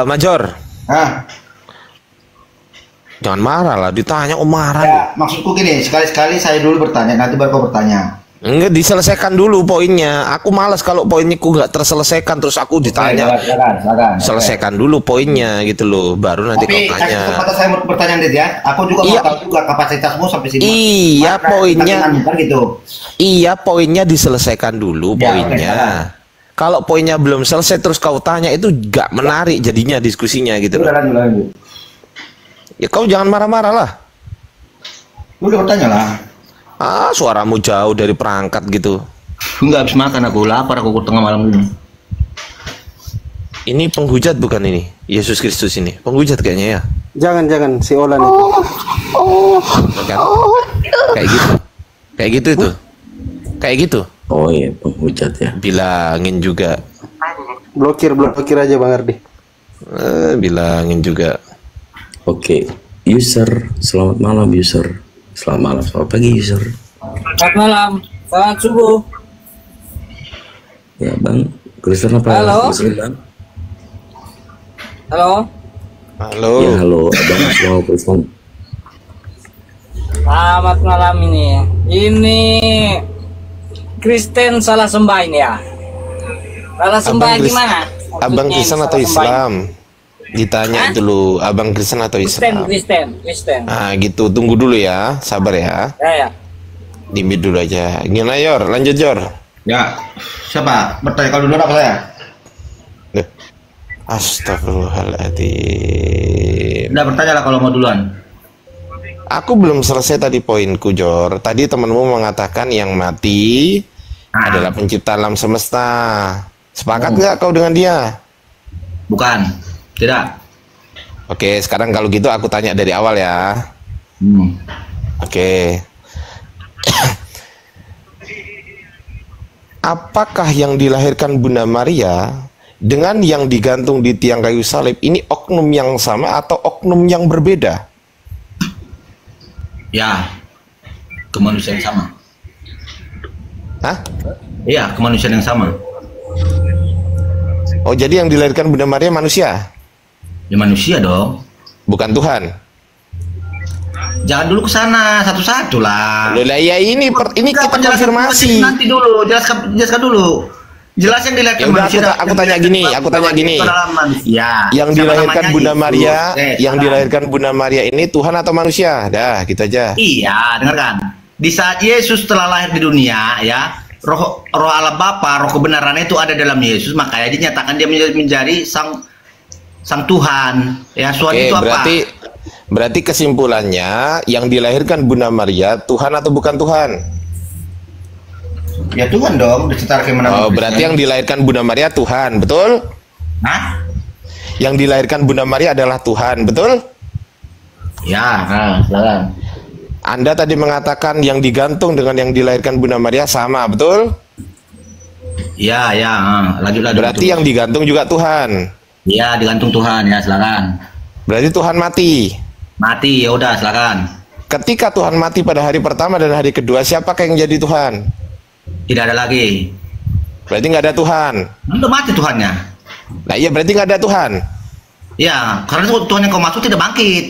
Major. Jangan marah lah, ditanya marah. Ya, maksudku gini, sekali-sekali saya dulu bertanya, nanti baru kau bertanya. Enggak, diselesaikan dulu poinnya. Aku malas kalau poinnya ku nggak terselesaikan terus aku ditanya. Silakan. Selesaikan dulu poinnya gitu loh, baru nanti Tapi kau kasih tanya. kesempatan saya mau bertanya Dit ya. Aku juga Iya. mau tahu juga kapasitasmu sampai sini. Iya, Mana poinnya. kan gitu. Iya, poinnya diselesaikan dulu Ya, poinnya. oke, Kalau poinnya belum selesai terus kau tanya itu gak menarik jadinya diskusinya gitu loh. Udah lanjut. Ya kau jangan marah-marah lah. Udah bertanya lah. Suaramu jauh dari perangkat gitu. Enggak habis makan, aku lapar, aku tengah malam ini. Ini penghujat bukan ini? Yesus Kristus ini. Penghujat kayaknya ya. Jangan si Olan itu. Kan? Kayak gitu. Kayak gitu itu. Kayak gitu. Oh iya, penghujat ya. Bilangin juga. Blokir aja Bang Ardi. Bilangin juga. Oke, user. Selamat malam, user. Selamat malam, selamat pagi, user. Selamat malam, selamat subuh. Ya, Bang. Kristen apa? Halo. Muslim, Bang? Halo, Halo. Ya, halo, Abang. Selamat Kristen. selamat malam ini. Ini Kristen salah sembah ini ya? Salah sembah gimana? Abang Maksudnya Kristen salah atau sembah ini? Islam? Ditanya dulu, Abang Kristen atau Islam? Kristen. Nah gitu, tunggu dulu ya, sabar ya. Ya. Dimit dulu aja. Gimana Yor? Lanjut Yor. Ya, siapa? Bertanya kalau dulu apa saya? Astagfirullahaladzim. Udah bertanya lah kalau mau duluan. Aku belum selesai tadi poinku Jor. Tadi temanmu mengatakan yang mati adalah pencipta alam semesta. Sepakat nggak kau dengan dia? Bukan. Tidak. Oke, sekarang kalau gitu aku tanya dari awal ya. Oke. Apakah yang dilahirkan Bunda Maria dengan yang digantung di tiang kayu salib ini oknum yang sama atau oknum yang berbeda? Ya, kemanusiaan yang sama. Hah? Iya, kemanusiaan yang sama. Oh, jadi yang dilahirkan Bunda Maria manusia? Ya manusia dong. Bukan Tuhan? Jangan dulu ke sana satu-satu lah. Loh lah ya ini kita konfirmasi. Nanti dulu, jelaskan dulu. Jelas yang dilahirkan Ya udah, manusia. aku tanya gini. Ya, Yang dilahirkan Bunda Maria, dilahirkan Bunda Maria ini Tuhan atau manusia? Dah, gitu aja. Iya, dengarkan. Di saat Yesus telah lahir di dunia, ya, roh Allah Bapa, roh kebenaran itu ada dalam Yesus, makanya dinyatakan dia menjadi sang Tuhan. Ya, Tuhan itu apa? Berarti kesimpulannya yang dilahirkan Bunda Maria Tuhan atau bukan Tuhan? Ya Tuhan dong, secara kemenangan. Oh, berarti yang dilahirkan Bunda Maria Tuhan, betul? Hah? Yang dilahirkan Bunda Maria adalah Tuhan, betul? Ya, silakan. Anda tadi mengatakan yang digantung dengan yang dilahirkan Bunda Maria sama, betul? Ya, lanjut. Berarti yang digantung juga Tuhan. Ya, digantung Tuhan, ya silakan. Berarti Tuhan mati. Mati, ya udah silakan. Ketika Tuhan mati pada hari pertama dan hari kedua, siapakah yang jadi Tuhan? Tidak ada lagi. Berarti nggak ada Tuhan. Udah mati Tuhannya. Nah iya, berarti nggak ada Tuhan. Ya, karena Tuhan yang kau maksud tidak bangkit.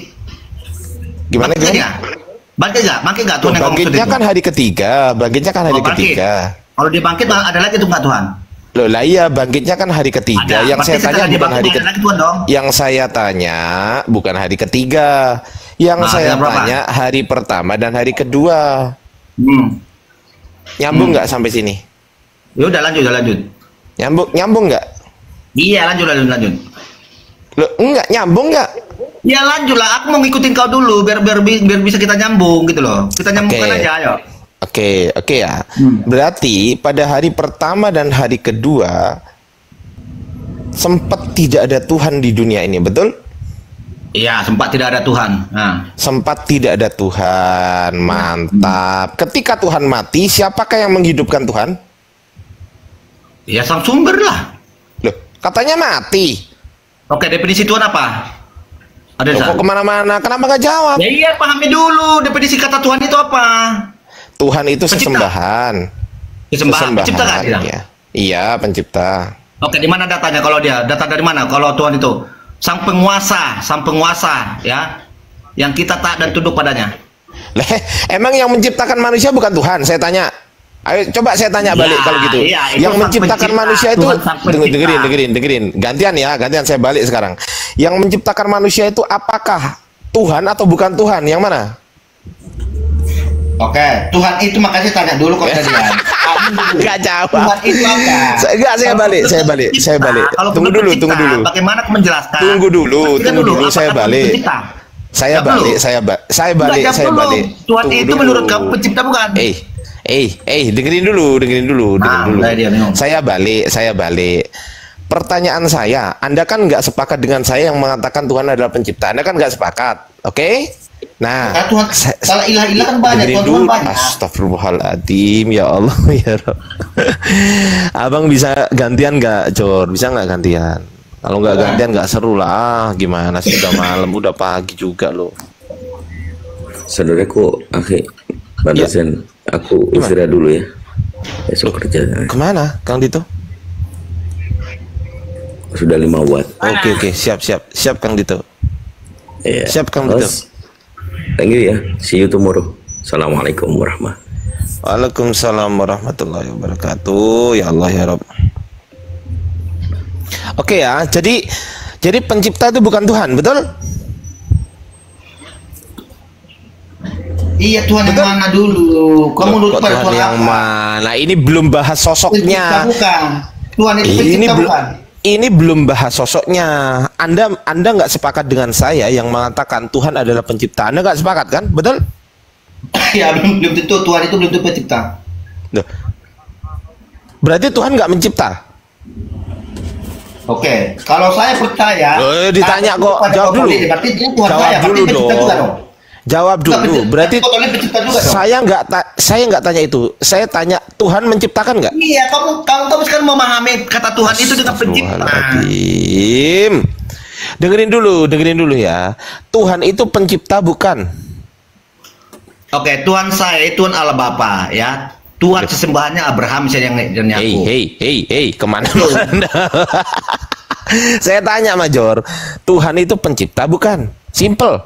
Gimana Bangkit gimana? nggak? Bangkit nggak Tuhan yang kau maksud Bangkitnya itu? kan hari ketiga. Bangkitnya kan hari Oh, bangkit. ketiga. Kalau dia bangkit ada lagi tuh nggak Tuhan? Loh lah iya, bangkitnya kan hari ketiga. Ada. Yang Berarti saya tanya setelah dia bukan bangkit, hari ada ketiga. lagi Tuhan dong. Yang saya tanya bukan hari ketiga. Yang Nah, saya yang berapa? tanya hari pertama dan hari kedua. Nyambung nggak sampai sini? Ya udah lanjut. Nyambung nggak? Iya, lanjut. Loh, enggak nyambung nggak? Ya lanjut lah, aku mau ngikutin kau dulu biar bisa kita nyambung gitu loh. Kita nyambungkan aja, ayo. Oke ya. Berarti pada hari pertama dan hari kedua sempat tidak ada Tuhan di dunia ini, betul? Iya, sempat tidak ada Tuhan. Nah. Sempat tidak ada Tuhan, mantap. Ketika Tuhan mati, siapakah yang menghidupkan Tuhan? Ya sang sumber lah. Loh, katanya mati. Oke, definisi Tuhan apa? Ada Loh, kok kemana-mana? Kenapa nggak jawab? Ya iya, pahami dulu definisi kata Tuhan itu apa. Tuhan itu Pencipta. sesembahan. Sesembahan. Pencipta kan dia? Ya. Iya, pencipta. Oke, di mana datanya kalau dia? Data dari mana kalau Tuhan itu? Sang penguasa ya. Yang kita taat dan tunduk padanya. Emang yang menciptakan manusia bukan Tuhan? Saya tanya. Ayo coba saya tanya balik kalau gitu. Yang menciptakan manusia itu dengerin. Gantian saya balik sekarang. Yang menciptakan manusia itu apakah Tuhan atau bukan Tuhan? Yang mana? Oke, Tuhan itu makanya tanya dulu kok tadian. Enggak jawab. Tuhan itu apa? Enggak, saya balik. Tunggu dulu. Bagaimana aku menjelaskan? Tunggu dulu, saya balik. Saya balik. Tuhan itu menurut kamu pencipta bukan? Dengerin dulu. Saya balik. Pertanyaan saya, Anda kan nggak sepakat dengan saya yang mengatakan Tuhan adalah pencipta. Anda kan nggak sepakat, oke? Nah, Tuhan, salah ilah kan banyak, Tuhan banyak. Astagfirullahaladzim, ya Allah, ya Rabb. Abang bisa gantian nggak, Jor? Bisa nggak gantian? Kalau nggak gantian nggak seru lah. Gimana sih, udah malam, udah pagi juga loh. Saudaraku, Bang dosen, aku istirahat dulu ya. Besok kerja. Kemana, Kang Dito? Sudah 5 watt. Oke, siap Kang Dito. Iya. Siap Kang Dito. Thank you ya. See you tomorrow. Assalamualaikum warahmatullahi wabarakatuh. Waalaikumsalam warahmatullahi wabarakatuh. Ya Allah ya Rabb. Oke ya, jadi pencipta itu bukan Tuhan, betul? Iya, Tuhan yang mana dulu? Kamu lupa Tuhan yang mana? Ini belum bahas sosoknya. Tuhan itu pencipta bukan? Ini belum bahas sosoknya. Anda nggak sepakat dengan saya yang mengatakan Tuhan adalah pencipta. Anda nggak sepakat kan? Betul? Ya belum tentu. Tuhan itu belum tentu pencipta. Duh. Berarti Tuhan nggak mencipta? Oke, kalau saya percaya. Ditanya kok. Jawab dulu. Berarti dia Tuhan jawab saya. dulu dong. Jawab dulu. Berarti saya nggak tanya itu. Saya tanya Tuhan menciptakan nggak? Iya, kamu sekarang memahami kata Tuhan itu dengan pencipta. Dengerin dulu ya. Tuhan itu pencipta bukan? Oke, Tuhan saya, Tuhan Allah Bapa ya. Tuhan sesembahannya Abraham saya yang nyaku. Hey, kemana-mana? Saya tanya Major, Tuhan itu pencipta bukan? Simple.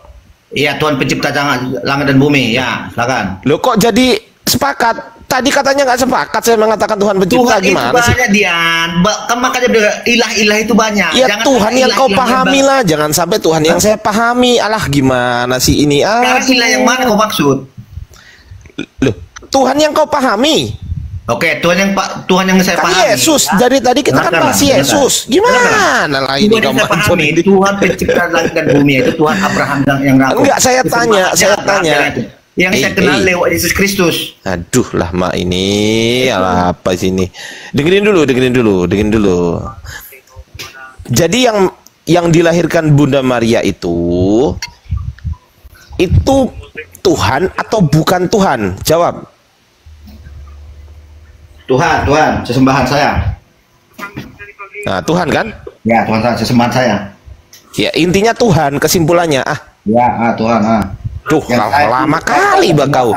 Iya, Tuhan pencipta langit dan bumi, ya, silakan. Loh kok jadi sepakat? Tadi katanya nggak sepakat, saya mengatakan Tuhan pencipta. Tuhan gimana itu sih? banyak, Dian. Kan makanya ilah-ilah itu banyak. Ya jangan Tuhan yang kau pahami lah, jangan sampai Tuhan yang saya pahami. Alah gimana sih ini? Ilah yang mana kau maksud? Loh, Tuhan yang kau pahami. Oke, Tuhan yang saya pahami. Yesus, dari tadi kita kan bahas Yesus. Gimana lah ini kamu pahami? Tuhan pencipta langit dan bumi itu Tuhan Abraham yang ngaku. Enggak, saya tanya. Yang saya kenal lewat Yesus Kristus. Aduh lah mak ini apa sini? Dengerin dulu. Jadi yang dilahirkan Bunda Maria itu Tuhan atau bukan Tuhan? Jawab. Tuhan, sesembahan saya. Nah, Tuhan kan? Ya, Tuhan saya, sesembahan saya. Ya, intinya Tuhan, kesimpulannya. Ya, Tuhan. Duh, lama kali kau.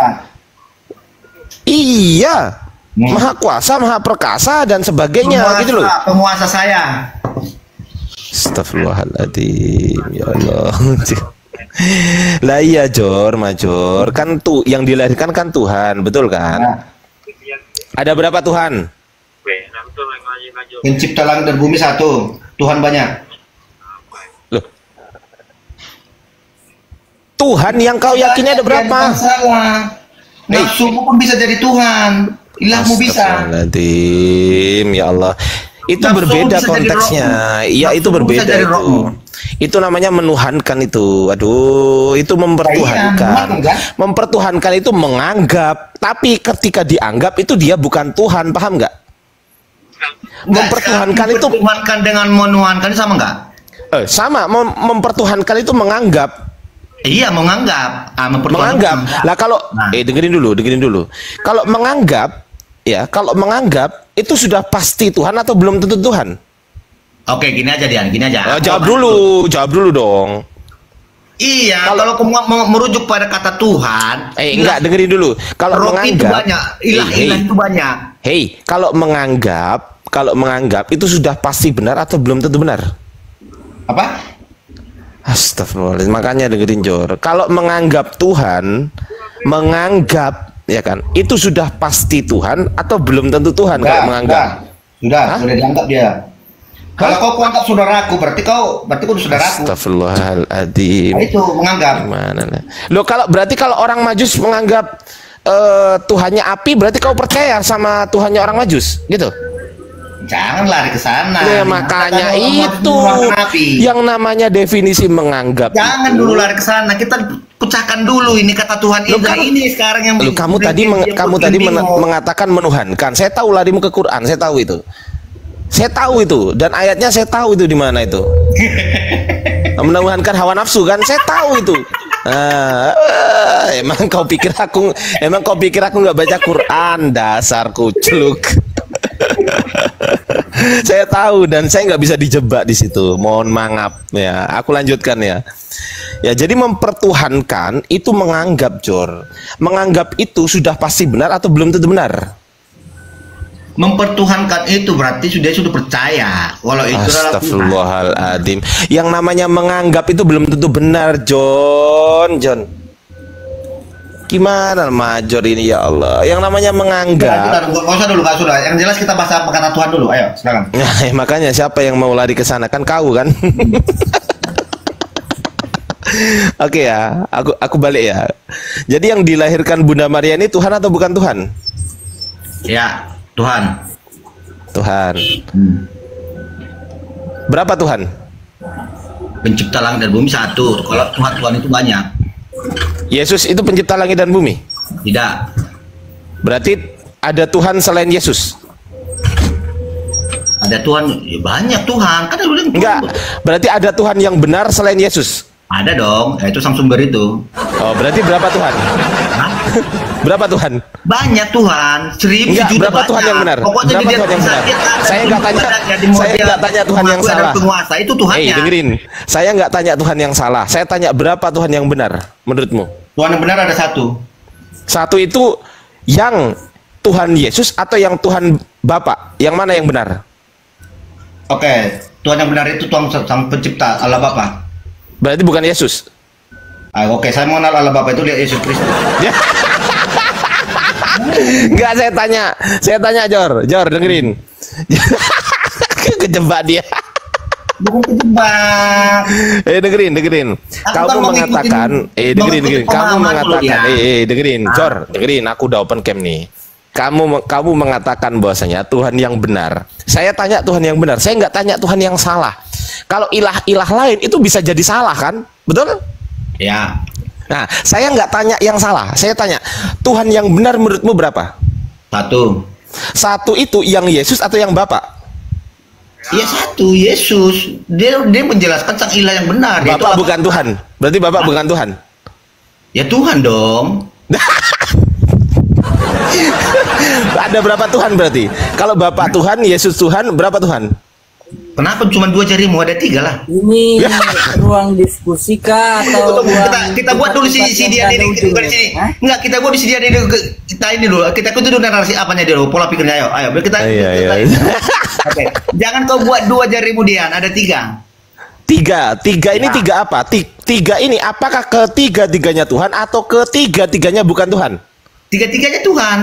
Iya. Maha kuasa, maha perkasa dan sebagainya gitu loh. Penguasa saya. Astagfirullahaladzim, ya Allah. Lah iya Major, kan tuh yang dilahirkan kan Tuhan, betul kan? Ya. Ada berapa Tuhan? Pencipta langit dan bumi satu, Tuhan banyak. Loh. Tuhan yang kau yakini ada berapa? Salah. Nafsumu pun bisa jadi Tuhan. Ilahmu bisa. Astagfirullahaladzim, ya Allah. Itu berbeda konteksnya. Iya, itu berbeda itu. Itu namanya menuhankan itu. Aduh, itu mempertuhankan. Mempertuhankan itu menganggap. Tapi ketika dianggap itu dia bukan Tuhan, paham nggak? Mempertuhankan itu mempertuhankan dengan menuhankan sama nggak? Sama. Mempertuhankan itu menganggap. Iya, menganggap. Menganggap. Lah kalau dengerin dulu. Kalau menganggap, ya, kalau menganggap itu sudah pasti Tuhan atau belum tentu Tuhan? Oke, gini aja Dian, gini aja. Jawab dulu dong. Iya, kalau kamu merujuk pada kata Tuhan, enggak, dengerin dulu. Kalau menganggap itu banyak, ilah itu banyak. Hei, kalau menganggap itu sudah pasti benar atau belum tentu benar? Apa? Astagfirullahaladzim. Makanya dengerin Jor. Kalau menganggap Tuhan, ya kan, itu sudah pasti Tuhan atau belum tentu Tuhan? Kalau menganggap sudah dianggap dia. Kalau kau anggap saudaraku, berarti kau saudaraku. Astagfirullahaladzim. Nah, itu menganggap. Gimana? Loh, kalau orang Majus menganggap Tuhannya api, berarti kau percaya sama Tuhannya orang Majus, gitu? Jangan lari ke sana. Ya, makanya itu yang namanya definisi menganggap. Jangan dulu lari ke sana. Kita pecahkan dulu ini kata Tuhan ini sekarang yang. Kamu tadi mengatakan menuhankan. Saya tahu larimu ke Quran. Saya tahu itu dan ayatnya saya tahu itu di mana itu. Menuhankan hawa nafsu kan? Saya tahu itu. Emang kau pikir aku nggak baca Quran, dasar kucluk. Saya tahu dan saya nggak bisa dijebak di situ. Mohon maaf ya. Aku lanjutkan ya. Ya, jadi mempertuhankan itu menganggap, Jor. Menganggap itu sudah pasti benar atau belum tentu benar? Mempertuhankan itu berarti sudah percaya. Walau itu Astagfirullahaladzim. Yang namanya menganggap itu belum tentu benar, John. Gimana Major ini, ya Allah? Yang namanya menganggap. Nggak usah. Yang jelas kita bahas kata Tuhan dulu. Ayo, silakan. Nah, makanya siapa yang mau lari ke sana kan kau kan? Oke ya, aku balik ya. Jadi yang dilahirkan Bunda Maria ini Tuhan atau bukan Tuhan? Ya, Tuhan. Berapa Tuhan? Pencipta langit dan bumi satu. Kalau Tuhan itu banyak. Yesus itu pencipta langit dan bumi? Tidak. Berarti ada Tuhan selain Yesus? Ada Tuhan, ya banyak Tuhan. Kan enggak. Berarti ada Tuhan yang benar selain Yesus? Ada dong. Itu sang sumber itu. Oh, berarti berapa Tuhan? Berapa Tuhan? Banyak Tuhan. 1000 enggak, juta. Berapa Tuhan yang benar? Pokoknya berapa Tuhan yang benar? Saya nggak tanya Tuhan yang salah. Penguasa itu Tuhannya. Dengerin. Saya nggak tanya Tuhan yang salah. Saya tanya berapa Tuhan yang benar menurutmu? Tuhan yang benar ada satu. Satu itu yang Tuhan Yesus atau yang Tuhan Bapa? Yang mana yang benar? Oke, Tuhan yang benar itu Tuhan sang pencipta, Allah Bapa. Berarti bukan Yesus. Oke, saya mengenal Allah Bapa itu lihat Yesus Kristus. Enggak, saya tanya Jor dengerin. Kejebak dia. Bukan kejebak. Dengerin. Kamu mengatakan, dengerin. Kamu mengatakan, dengerin, Jor, dengerin. Aku udah open cam nih. Kamu mengatakan bahwasanya Tuhan yang benar. Saya tanya Tuhan yang benar. Saya nggak tanya Tuhan yang salah. Kalau ilah lain itu bisa jadi salah kan? Betul? Ya. Nah, saya nggak tanya yang salah. Saya tanya Tuhan yang benar menurutmu berapa? Satu itu yang Yesus atau yang Bapa? Ya satu, Yesus. Dia menjelaskan sang ilah yang benar. Bapak bukan Tuhan. Berarti Bapak bukan Tuhan. Ya Tuhan dong. Ada berapa Tuhan berarti? Kalau Bapak Tuhan, Yesus Tuhan, berapa Tuhan? Kenapa cuma 2 jarimu? Ada 3 lah. Ini ruang diskusi kah atau kita buat dulu si dia ini di sini. Enggak, kita buat di sini dia kita ini dulu. Kita ikuti dulu narasi apanya dulu, pola pikirnya. Ayo kita. Oke. Jangan kau buat 2 jarimu Dian, ada 3. Tiga ini tiga apa? Tiga ini apakah ketiga-tiganya Tuhan atau ketiga-tiganya bukan Tuhan? Tiga-tiganya Tuhan.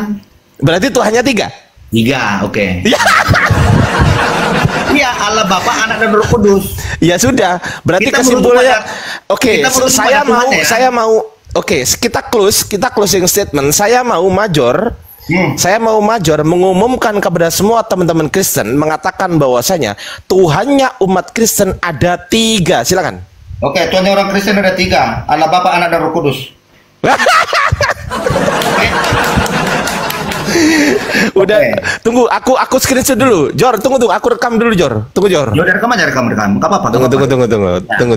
Berarti Tuhannya 3? 3, oke. Iya, Allah Bapa, Anak dan Roh Kudus. Ya sudah, berarti kesimpulannya saya mau kita closing statement. Saya mau Major Saya mau Major mengumumkan kepada semua teman-teman Kristen, mengatakan bahwasanya Tuhannya umat Kristen ada 3. Silakan. Oke, Tuhannya orang Kristen ada 3. Allah Bapa, Anak, dan Roh Kudus. Udah, tunggu, aku screenshot dulu. Jor, tunggu, aku rekam dulu, Jor. Tunggu, Jor. Ya udah rekam aja, rekam. Enggak apa-apa. Tunggu.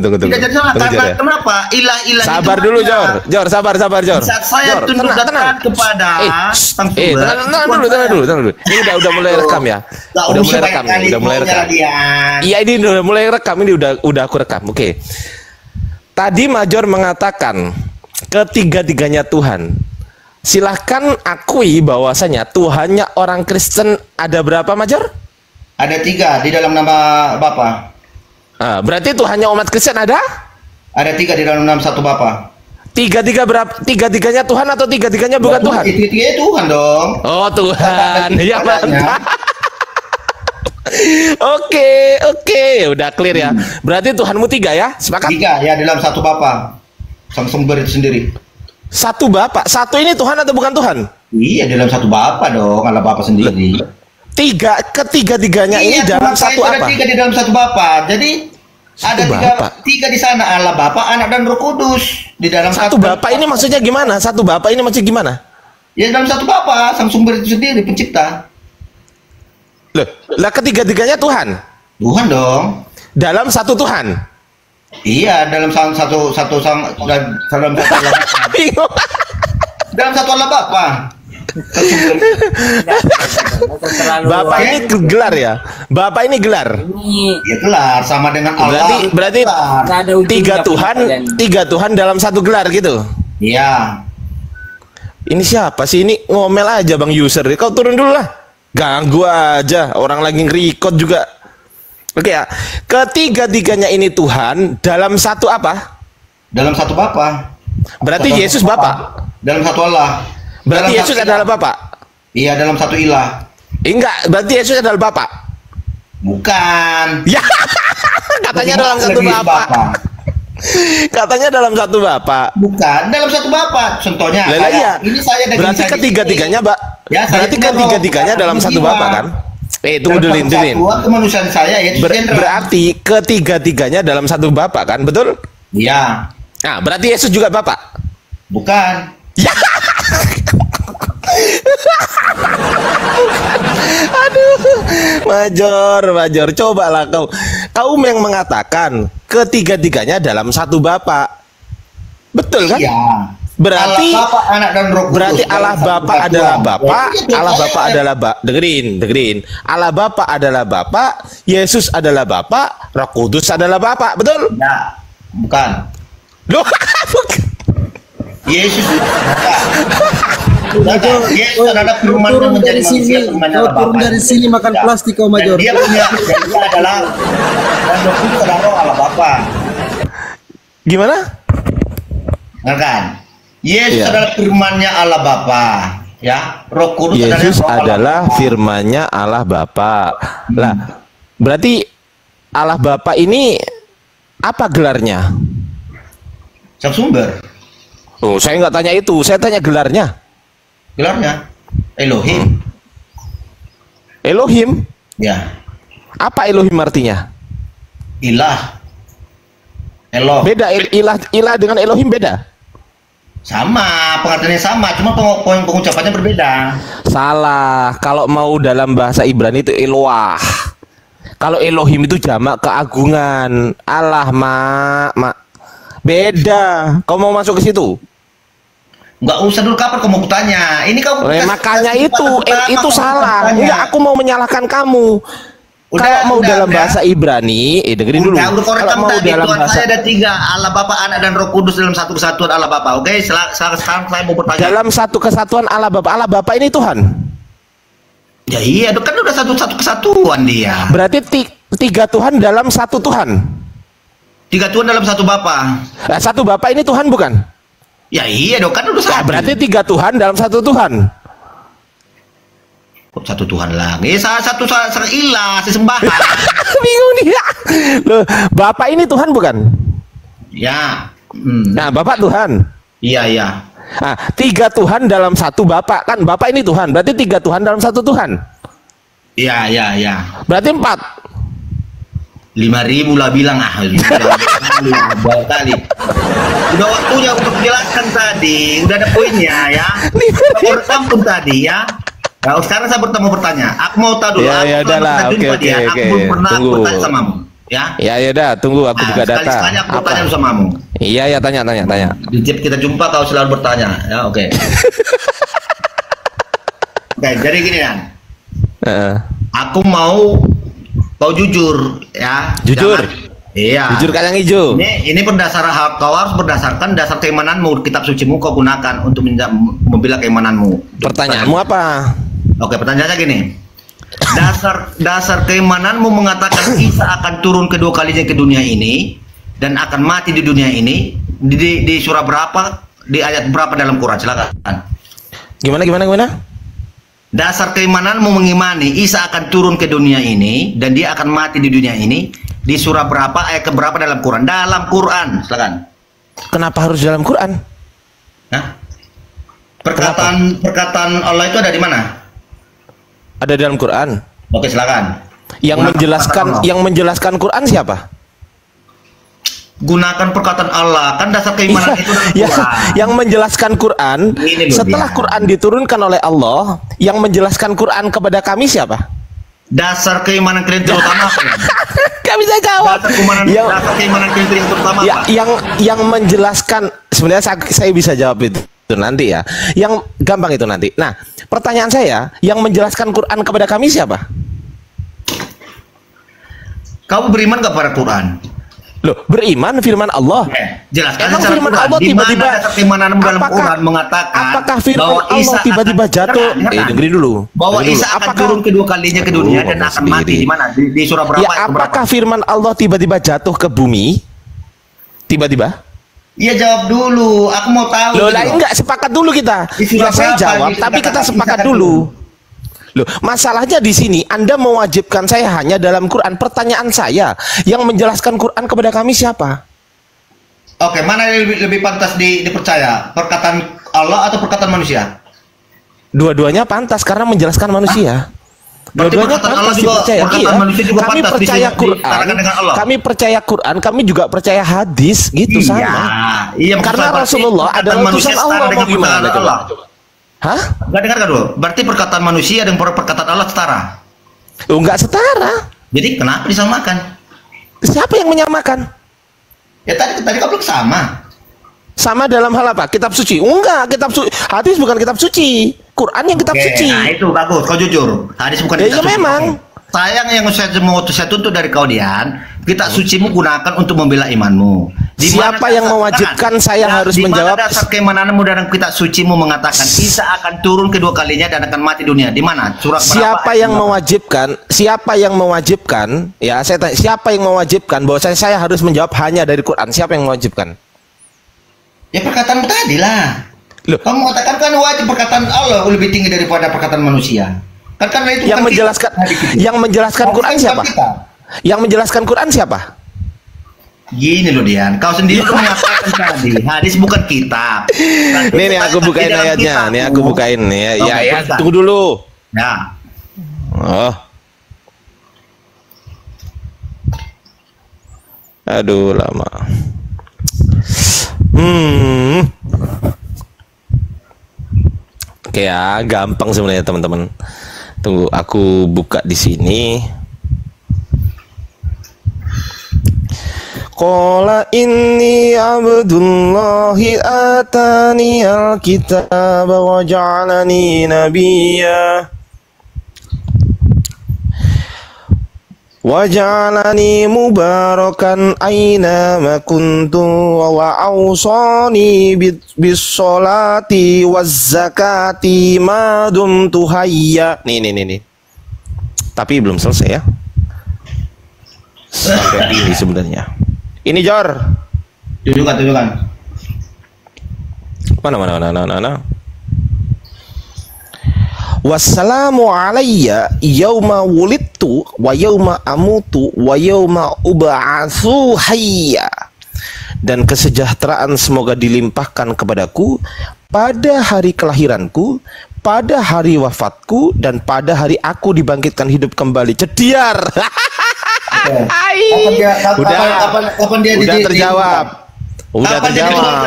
Tidak jadi salah, karena kenapa? Ilah Sabar dulu, Jor. Jor, sabar, Jor. Saat saya tunduk dekat kepada sang sumber. Tenang dulu. Ini udah mulai rekam ya. Udah mulai rekam. Iya, ini udah mulai rekam. Ini udah aku rekam. Oke. Tadi Major mengatakan ketiga-tiganya Tuhan. Silahkan akui bahwasanya Tuhannya orang Kristen ada berapa, Major? Ada 3 di dalam nama Bapa. Berarti Tuhannya umat Kristen ada? Ada 3 di dalam nama satu Bapa. Berapa? Tiga-tiganya Tuhan atau tiga-tiganya bukan Tuhan? Tiga-tiganya Tuhan dong. Oh, Tuhan. Ya, mantap. Oke, udah clear ya. Berarti Tuhanmu 3 ya? Sepakat? 3 ya, dalam satu Bapa. Sang sumber itu sendiri. Satu Bapa. Satu ini Tuhan atau bukan Tuhan? Iya, dalam satu Bapa dong, Allah Bapa sendiri. Ketiga-tiganya ini dalam satu apa? Ada 3 di dalam satu Bapa. Jadi ada 3 di sana, Allah Bapa, Anak, dan Roh Kudus di dalam satu Bapa. Ini maksudnya gimana? Satu Bapa ini maksudnya gimana? Ya dalam satu Bapa, sang sumber itu sendiri, pencipta. Lah ketiga-tiganya Tuhan. Tuhan dong. Dalam satu Tuhan. Iya, dalam satu dalam satu Allah Bapa. Bapak ini gelar ya? Bapak ini gelar. Ya gelar sama dengan Allah. Berarti 3 Tuhan dalam satu gelar gitu. Iya. Ini siapa sih ini? Ngomel aja Bang User. Kau turun dulu lah. Ganggu aja. Orang lagi nge-record juga. Oke ya. Ketiga-tiganya ini Tuhan dalam satu apa? Dalam satu Bapa. Berarti Dalam Yesus satu Bapa. Dalam satu Allah. Berarti Yesus adalah Bapa. Iya, dalam satu ilah. Enggak, berarti Yesus adalah Bapa. Bukan. Ya. Katanya dalam satu Bapa. Katanya dalam satu Bapa. Bukan, dalam satu Bapa. Contohnya iya. Ini saya berarti ketiga-tiganya, Mbak. Ya, berarti ketiga-tiganya dalam satu Bapa kan? Tunggu dulu, kemanusiaan saya ya. Berarti ketiga-tiganya dalam satu Bapa kan, betul? Iya. Nah, berarti Yesus juga Bapa. Bukan. Ya. Aduh, Major, cobalah kau yang mengatakan ketiga-tiganya dalam satu Bapa. Betul kan? Iya. Berarti Allah Bapa, Anak, dan Roh Kudus. Berarti Allah Bapa adalah Bapa, Allah Bapa adalah dengerin. Allah Bapa adalah Bapa, Yesus adalah Bapa, Roh Kudus adalah Bapa, betul? Ya, bukan. Loh, bukan. Yesus Yesus adalah firman yang menjadi manusia, firman Allah Bapa. Turun dari sini makan plastik kau, Major. Dia adalah dan Roh Kudus adalah Roh Allah Bapa. Gimana? Kan? Yesus adalah firman-Nya Allah Bapa, ya. Roh Kudus Yesus adalah firman-Nya Allah Bapa. Lah, berarti Allah Bapa ini apa gelarnya? Sang sumber. Oh, saya nggak tanya itu, saya tanya gelarnya. Gelarnya Elohim. Elohim? Ya. Apa Elohim artinya? Ilah. Eloh. Beda, ilah dengan Elohim beda? Sama, pengertiannya sama, cuma pengucapannya berbeda. Salah. Kalau mau dalam bahasa Ibrani itu Eloah. Kalau Elohim itu jamak keagungan. Allah, beda. Kau mau masuk ke situ? Nggak usah dulu, kapan kamu mau tanya? Ini kamu makanya itu salah. Enggak, aku mau menyalahkan kamu. Kalau mau dalam bahasa Ibrani, dengerin dulu. Kalau mau dalam bahasa, saya ada 3, Allah Bapa, Anak, dan Roh Kudus dalam satu kesatuan Allah Bapa. Oke, sekarang saya mau bertanya. Dalam satu kesatuan Allah Bapa ini Tuhan. Ya iya, kan udah satu kesatuan dia. Berarti 3 Tuhan dalam satu Tuhan. 3 Tuhan dalam satu Bapa. Nah, satu Bapa ini Tuhan bukan? Ya iya dong, kan udah satu. Berarti 3 Tuhan dalam satu Tuhan. Kok satu Tuhan lagi? Satu ilah, sesembahan. Bingung nih. Loh, Bapak ini Tuhan bukan? Ya. Nah, Bapak Tuhan. Iya. Nah, 3 Tuhan dalam satu Bapa, kan Bapa ini Tuhan, berarti 3 Tuhan dalam satu Tuhan. Iya, iya, iya. Berarti 4. 5.000 lah bilang, bawa kali. Udah waktunya untuk jelaskan tadi, udah ada poinnya ya. Udah sampun tadi ya. Nah, sekarang saya bertanya. Aku mau tahu dulu. Ya udah lah, oke. Aku belum pernah bertanya sama kamu. Ya udah, tunggu aku juga data. Sekali-sekali aku bertanya sama kamu. Iya, tanya. Di tiap kita jumpa kau selalu bertanya, ya oke. Oke, jadi gini kan. Aku mau kau jujur ya. Jujur. Iya. Jujur kacang hijau. Ini berdasar kau harus berdasarkan dasar keimananmu, kitab sucimu kau gunakan untuk membela keimananmu. Pertanyaanmu apa? Oke, pertanyaannya gini. Dasar keimananmu mengatakan Isa akan turun kedua kalinya ke dunia ini dan akan mati di dunia ini di surah berapa, di ayat berapa dalam Quran? Silakan. Gimana? Dasar keimananmu mengimani Isa akan turun ke dunia ini dan dia akan mati di dunia ini di surah berapa, ayat keberapa dalam Quran? Dalam Quran, silakan. Kenapa harus dalam Quran? Hah? Perkataan Allah itu ada di mana? Ada dalam Quran. Oke, silakan. Yang menjelaskan Quran siapa? Gunakan perkataan Allah, kan dasar keimanan itu dalam Quran. Yang menjelaskan Quran setelah Quran diturunkan oleh Allah, yang menjelaskan Quran kepada kami siapa? Dasar keimanan kalian terutama apa? Gak bisa jawab. Dasar keimanan kalian terutama apa? Yang menjelaskan, sebenarnya saya bisa jawab itu nanti ya. Yang gampang itu nanti. Nah, pertanyaan saya, yang menjelaskan Quran kepada kami siapa? Kamu beriman gak pada Quran? Loh, beriman firman Allah. Jelaskan emang firman Quran. Allah tiba-tiba keimanan dalam Quran mengatakan apakah firman Allah tiba-tiba jatuh? Dengerin dulu. Bahwa Isa akan turun kedua kalinya ke dunia dan akan mati di mana? Di surah berapa? Ya, apakah firman Allah tiba-tiba jatuh ke bumi? Tiba-tiba? Iya, jawab dulu. Aku mau tahu. Loh, lah enggak, sepakat dulu kita. Ya, saya jawab, tapi kita sepakat dulu. Loh, masalahnya di sini Anda mewajibkan saya hanya dalam Quran. Pertanyaan saya, yang menjelaskan Quran kepada kami siapa? Oke, mana yang lebih pantas dipercaya? Perkataan Allah atau perkataan manusia? Dua-duanya pantas karena menjelaskan manusia. Dua-duanya pantas dipercaya. Kami percaya Quran, kami percaya Quran, kami juga percaya hadis, gitu sama. Iya, karena Rasulullah adalah utusan Allah. Mau gimana coba? Hah? Enggak dengar dulu. Berarti perkataan manusia dan perkataan Allah setara? Oh, enggak setara. Jadi kenapa disamakan? Siapa yang menyamakan? Ya tadi kau bilang sama. Sama dalam hal apa? Kitab suci? Enggak, kitab suci. Hadis bukan kitab suci. Quran yang kitab suci. Nah itu bagus, kau jujur. Hadis bukan kitab suci. Memang. Sayang yang saya tuntut dari kau Dian, kitab sucimu gunakan untuk membela imanmu. Siapa yang mewajibkan saya harus menjawab? Dasar keimananmu dalam kitab sucimu mengatakan Isa akan turun kedua kalinya dan akan mati dunia. Di mana? Surah berapa? Siapa yang mewajibkan? Siapa yang mewajibkan? Ya, saya tanya, siapa yang mewajibkan bahwa saya harus menjawab hanya dari Quran? Siapa yang mewajibkan? Ya perkataan tadi lah. Loh, kamu mengatakan kan wajib perkataan Allah lebih tinggi daripada perkataan manusia. Kan karena itu yang menjelaskan yang menjelaskan Quran siapa? Yang menjelaskan Quran siapa? Gini loh Dian, kau sendiri tuh mengatakan tadi hadis bukan kitab. Nih aku bukain ayatnya, nih aku bukain nih ya. Tunggu dulu. Ya. Oh. Aduh lama. Oke ya, gampang sebenarnya teman-teman. Tunggu, aku buka di sini. Qala inni abdullahi atani al-kitaba wa ja'alani nabiyya wa ja'alani mubarakan aina ma kuntu wa awsani bis sholati waz zakati ma dumtu hayya. Nih. Tapi belum selesai ya. Sampai ini sebenarnya. Ini Jor. Tunjukkan. Mana. Wassalamu alayya yauma wulidtu wa yauma amutu wa yauma ub'atsu hayya. Dan kesejahteraan semoga dilimpahkan kepadaku pada hari kelahiranku, pada hari wafatku, dan pada hari aku dibangkitkan hidup kembali. Cediar. Kapan dia udah terjawab. Udah terjawab.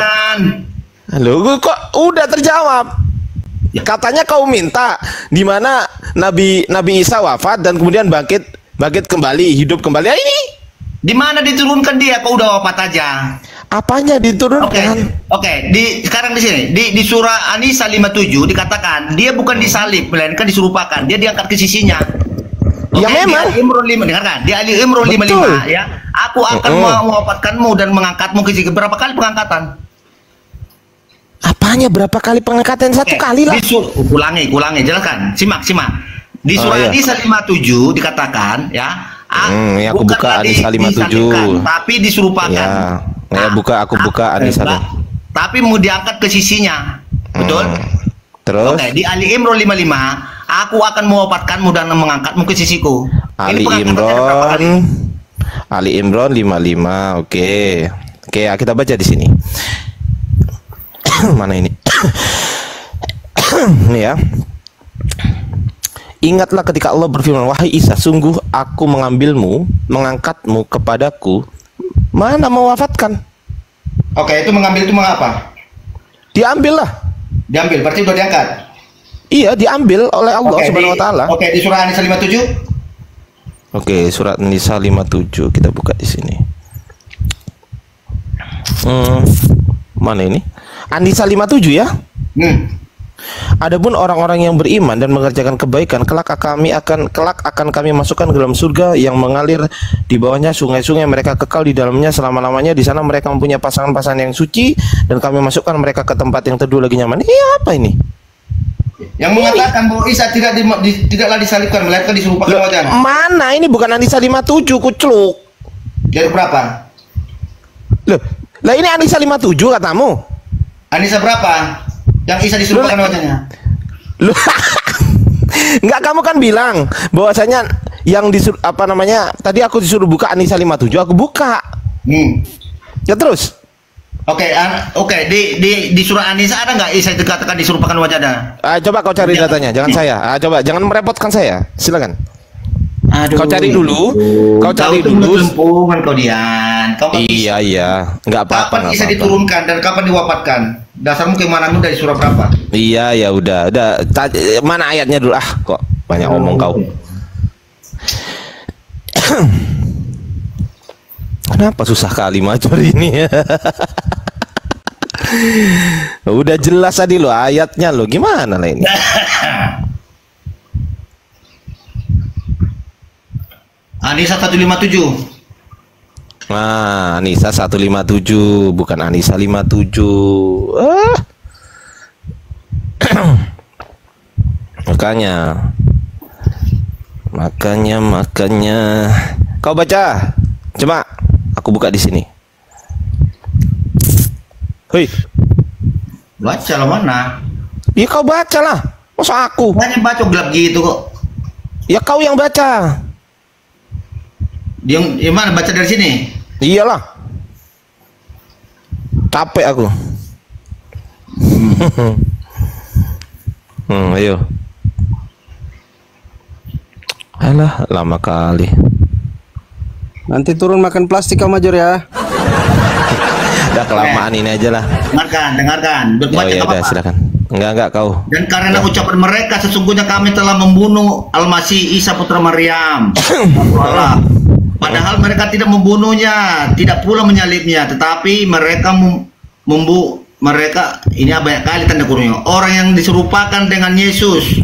Halo, kok udah terjawab? Katanya kau minta di mana Nabi Isa wafat dan kemudian bangkit kembali, hidup kembali. Ini di mana diturunkan dia? Kau udah wafat aja. Apanya diturunkan? Oke. Sekarang di sini di surah An-Nisa 57 dikatakan dia bukan disalib melainkan disurupakan. Dia diangkat ke sisinya. Ya memang. Di Ali Imran 5, dengarkan. Di Ali Imran 55 ya. Aku akan mewafatkanmu dan mengangkatmu ke sisi. Berapa kali pengangkatan? Apanya berapa kali pengangkatan? Satu kali lah. Ulangi, jelaskan. Simak. Di surah An-Nisa 57 dikatakan ya. Aku buka An-Nisa 57. Tapi disurupakan. Ya, aku buka An-Nisa. Tapi mau diangkat ke sisinya. Betul? Terus? Oke, di Ali Imran 55, aku akan mewafatkanmu dan mengangkatmu ke sisiku. Ali Imran 55. Oke, kita baca di sini. Mana ini? Ini ya. Ingatlah ketika Allah berfirman, wahai Isa, sungguh aku mengambilmu, mengangkatmu kepadaku. Mana mewafatkan? Oke, itu mengambil itu mengapa? Diambil lah. Diambil, berarti udah diangkat? Iya, diambil oleh Allah Subhanahu wa Ta'ala. Oke, di surah An-Nisa 57. Oke, surat An-Nisa 57 kita buka di sini. Mana ini? An-Nisa 57 ya. Adapun orang-orang yang beriman dan mengerjakan kebaikan, kelak akan kami masukkan ke dalam surga yang mengalir di bawahnya sungai-sungai, mereka kekal di dalamnya selama-lamanya. Di sana mereka mempunyai pasangan-pasangan yang suci dan kami masukkan mereka ke tempat yang teduh lagi nyaman. Apa ini? Yang mengatakan bahwa Isa tidaklah disalibkan melainkan disuruhkan wajahnya. Mana ini bukan An-Nisa 57, kucluk. Jadi berapa? Lah ini An-Nisa 57 katamu. An-Nisa berapa? Yang Isa disuruhkan wajahnya. Lu enggak, kamu kan bilang bahwasanya yang tadi aku disuruh buka An-Nisa 57, aku buka. Ya terus. Oke, di surah An-Nisa ada nggak Isa dikatakan disuruhkan wajahnya? Coba kau cari datanya, jangan saya. Coba jangan merepotkan saya. Silakan. Kau cari dulu. Kau cari dulu. Kau Dian. Iya. Enggak apa-apa. Kapan Isa diturunkan dan kapan diwafatkan? Dasarmu keimananmu dari surah berapa? Iya, ya udah. Mana ayatnya dulu? Kok banyak omong kau. Kenapa susah kali Major ini? Udah jelas tadi lo ayatnya lo, gimana lah ini? An-Nisa 157. Nah, An-Nisa 157 bukan An-Nisa 57. Makanya kau baca. Coba aku buka di sini. Hei. Baca lah mana? Ya kau baca lah. Masa aku? Hanya baca gelap gitu kok. Ya kau yang baca. Yang mana baca dari sini? Iyalah. Capek aku. Ayo. Alah, lama kali. Nanti turun makan plastik kau Major ya. Udah kelamaan ini aja lah. Dengarkan. Oh ya udah, silakan. Enggak kau. Dan karena ucapan mereka sesungguhnya kami telah membunuh Al-Masih Isa putra Maryam. Padahal mereka tidak membunuhnya, tidak pula menyalibnya, tetapi mereka ini banyak kali tanda kurungnya. Orang yang diserupakan dengan Yesus.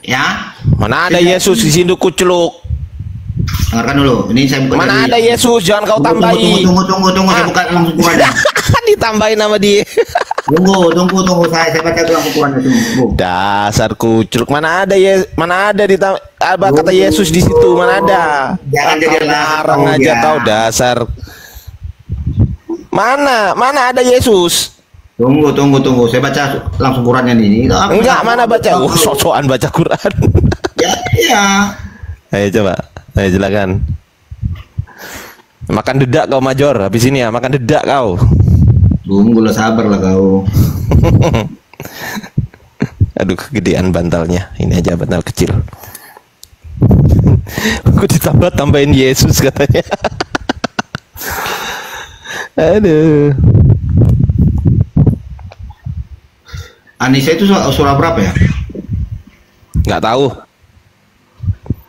Ya. Mana ada Yesus di sini kucluk. Dengarkan dulu. Ini saya buka. Mana ada Yesus, jangan kau tambahi. Tunggu, saya buka langsung ukurannya. Ditambahin nama dia. Tunggu, saya baca langsung ukurannya tunggu. Dasar kucluk, mana ada kata Yesus di situ, mana ada? Jangan jadi larang aja kau dasar. Mana ada Yesus? Tunggu, saya baca langsung ukurannya nih. Enggak, mana baca? Sok-sokan baca Quran. Ya. Ayo coba. Ayo silakan. Makan dedak kau Major, habis ini ya makan dedak kau. Tunggu lah, sabar lah kau. Aduh, kegedean bantalnya. Ini aja bantal kecil. Aku tambahin Yesus katanya. Aduh. Anissa itu surah berapa ya? Nggak tahu.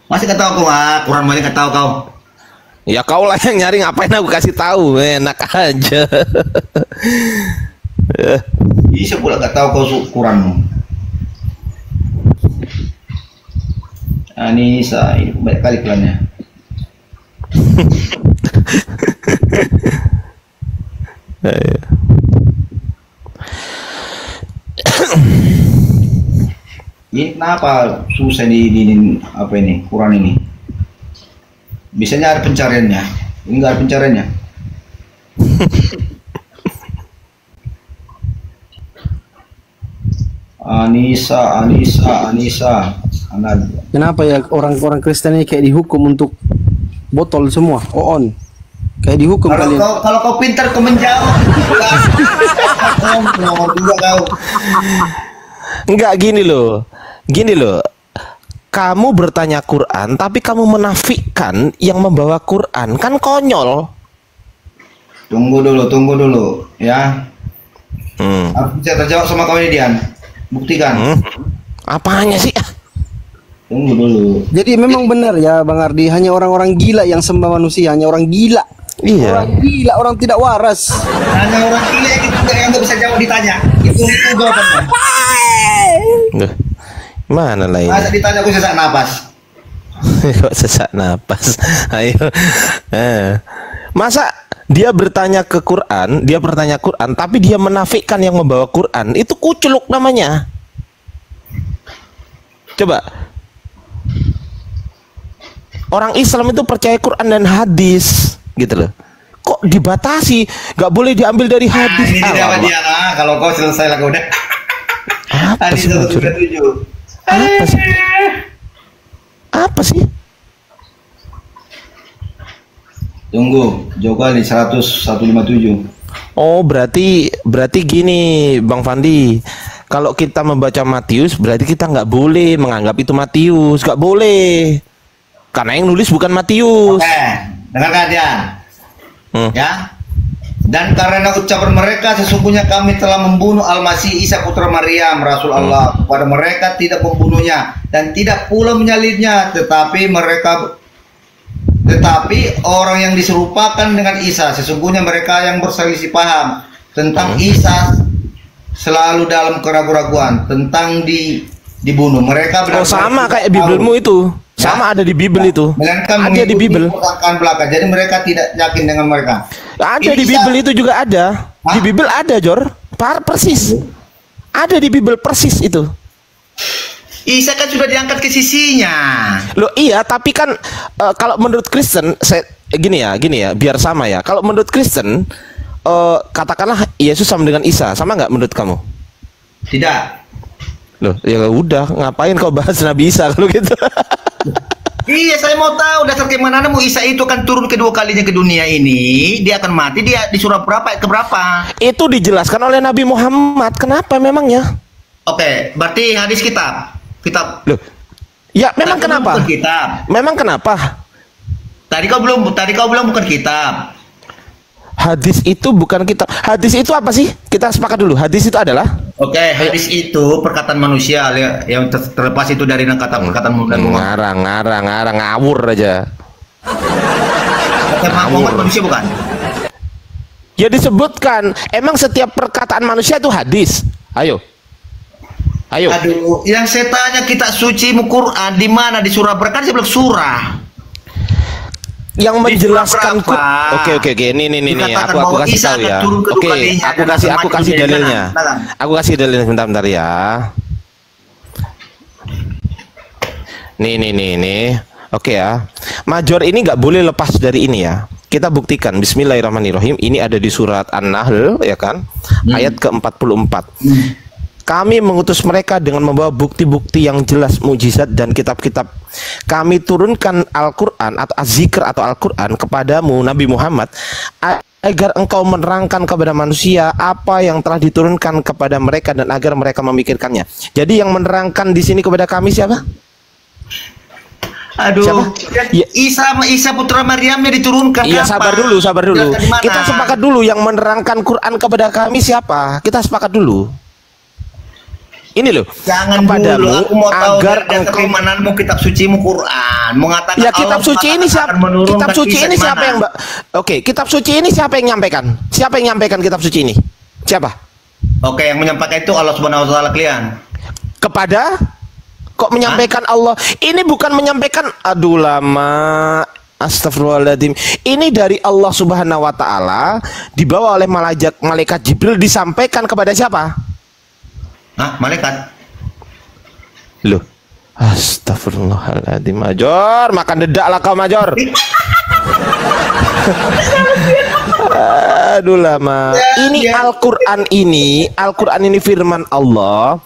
Masih nggak tahu kau, Quran balik nggak tahu kau. Ya kau lah yang nyari, ngapain aku kasih tahu? Enak aja. Bisa pula nggak tahu kau Quranmu. Anissa, ini baik kali pelannya. Ini kenapa susah di apa ini Quran ini? Biasanya ada pencariannya, ini nggak ada pencariannya. Anissa. Kenapa ya orang-orang Kristen ini kayak dihukum untuk botol semua? On. Kayak dihukum kalian. Kalau kau pintar kau menjawab. Enggak, gini loh. Kamu bertanya Quran, tapi kamu menafikan yang membawa Quran, kan konyol. Tunggu dulu, ya. Aku bisa terjawab sama kau ini, Dian. Buktikan. Apanya sih? Tunggu dulu. Jadi memang benar ya Bang Ardi, hanya orang-orang gila yang sembah manusia, hanya orang gila. Iya. Orang gila, orang tidak waras. Hanya orang gila yang nggak bisa jawab ditanya. Itu jawabannya. Mana lain? Masa ditanya aku sesak napas. Kok sesak napas? Ayo. Masa dia bertanya Quran, tapi dia menafikan yang membawa Quran, itu kuculuk namanya. Coba. Orang Islam itu percaya Quran dan hadis, gitu loh. Kok dibatasi? Gak boleh diambil dari hadis. Ini dia dia. Kalau kau selesai lagu udah. Apa sih? Apa sih? Tunggu, jauh kali 157. Oh, berarti gini, Bang Fandi. Kalau kita membaca Matius, berarti kita nggak boleh menganggap itu Matius, nggak boleh. Karena yang nulis bukan Matius. Oke, dengarkan dia. Ya. Dan karena ucapan mereka, sesungguhnya kami telah membunuh Al-Masih Isa putra Maryam, Rasul Allah. Pada mereka tidak membunuhnya dan tidak pula menyalinnya, tetapi orang yang diserupakan dengan Isa, sesungguhnya mereka yang berselisih paham tentang Isa selalu dalam keraguan-raguan tentang dibunuh. Mereka sama kayak Bibelmu itu. Sama ada di Bibel itu. Melainkan ada di Bibel. Belakang. Jadi mereka tidak yakin dengan mereka. Ada di Bibel itu juga ada. Di Bibel ada, Jor. Persis. Ada di Bibel persis itu. Isa kan sudah diangkat ke sisinya. Loh iya, tapi kan kalau menurut Kristen, gini ya, biar sama ya. Kalau menurut Kristen, katakanlah Yesus sama dengan Isa, sama nggak menurut kamu? Tidak. Loh, ya udah, ngapain kau bahas Nabi Isa kalau gitu? Iya, saya mau tahu dasar keimananmu. Isa itu akan turun kedua kalinya ke dunia ini, dia akan mati, dia di surah berapa ke berapa? Itu dijelaskan oleh Nabi Muhammad. Kenapa memangnya? Oke, berarti hadis kitab. Loh. Ya, memang kenapa? Kitab. Memang kenapa? Tadi kau bilang bukan kitab. Hadis itu bukan kitab. Hadis itu apa sih? Kita sepakat dulu. Hadis itu adalah? Oke, hadis itu perkataan manusia yang terlepas itu dari perkataan ngarang ngawur aja. Kata Muhammad manusia bukan? Ya disebutkan. Emang setiap perkataan manusia itu hadis? Ayo. Aduh, yang saya tanya kitab suci Quran di mana? Di surah berapa? Saya bilang surah. Yang menjelaskan Oke, ini aku kasih tahu ya. Oke, aku kasih dalilnya. Aku kasih dalilnya bentar ya. Nih. Oke ya. Major ini nggak boleh lepas dari ini ya. Kita buktikan. Bismillahirrahmanirrahim. Ini ada di surat An-Nahl ya kan? Ayat ke-44. Kami mengutus mereka dengan membawa bukti-bukti yang jelas, mukjizat dan kitab-kitab. Kami turunkan Al-Quran atau Az-Zikr atau Al-Quran kepadamu Nabi Muhammad agar engkau menerangkan kepada manusia apa yang telah diturunkan kepada mereka dan agar mereka memikirkannya. Jadi yang menerangkan di sini kepada kami siapa? Aduh, Ya. Isa putra Maryamnya diturunkan. Iya, sabar dulu. Jelaskan di mana? Kita sepakat dulu yang menerangkan Quran kepada kami siapa? Kita sepakat dulu. Ini loh, Jangan kepadamu dulu, aku mau tahu agar dari engkau keimananmu kitab sucimu Quran mengatakan ya kitab Allah suci ini siapa? akan menurunkan Kitab suci Isa ini di siapa mana? yang Oke, kitab suci ini siapa yang nyampaikan? Siapa yang nyampaikan kitab suci ini? Siapa? Oke, yang menyampaikan itu Allah Subhanahu wa taala kalian. Kepada kok menyampaikan Allah? Ini bukan menyampaikan aduh lama. Astagfirullahaladzim. Ini dari Allah Subhanahu wa taala dibawa oleh malaikat Jibril disampaikan kepada siapa? Hah, malaikat? Loh. Astagfirullahaladzim, Major, makan dedak lah kau, Major. Aduh lama. Ini Al-Qur'an ini firman Allah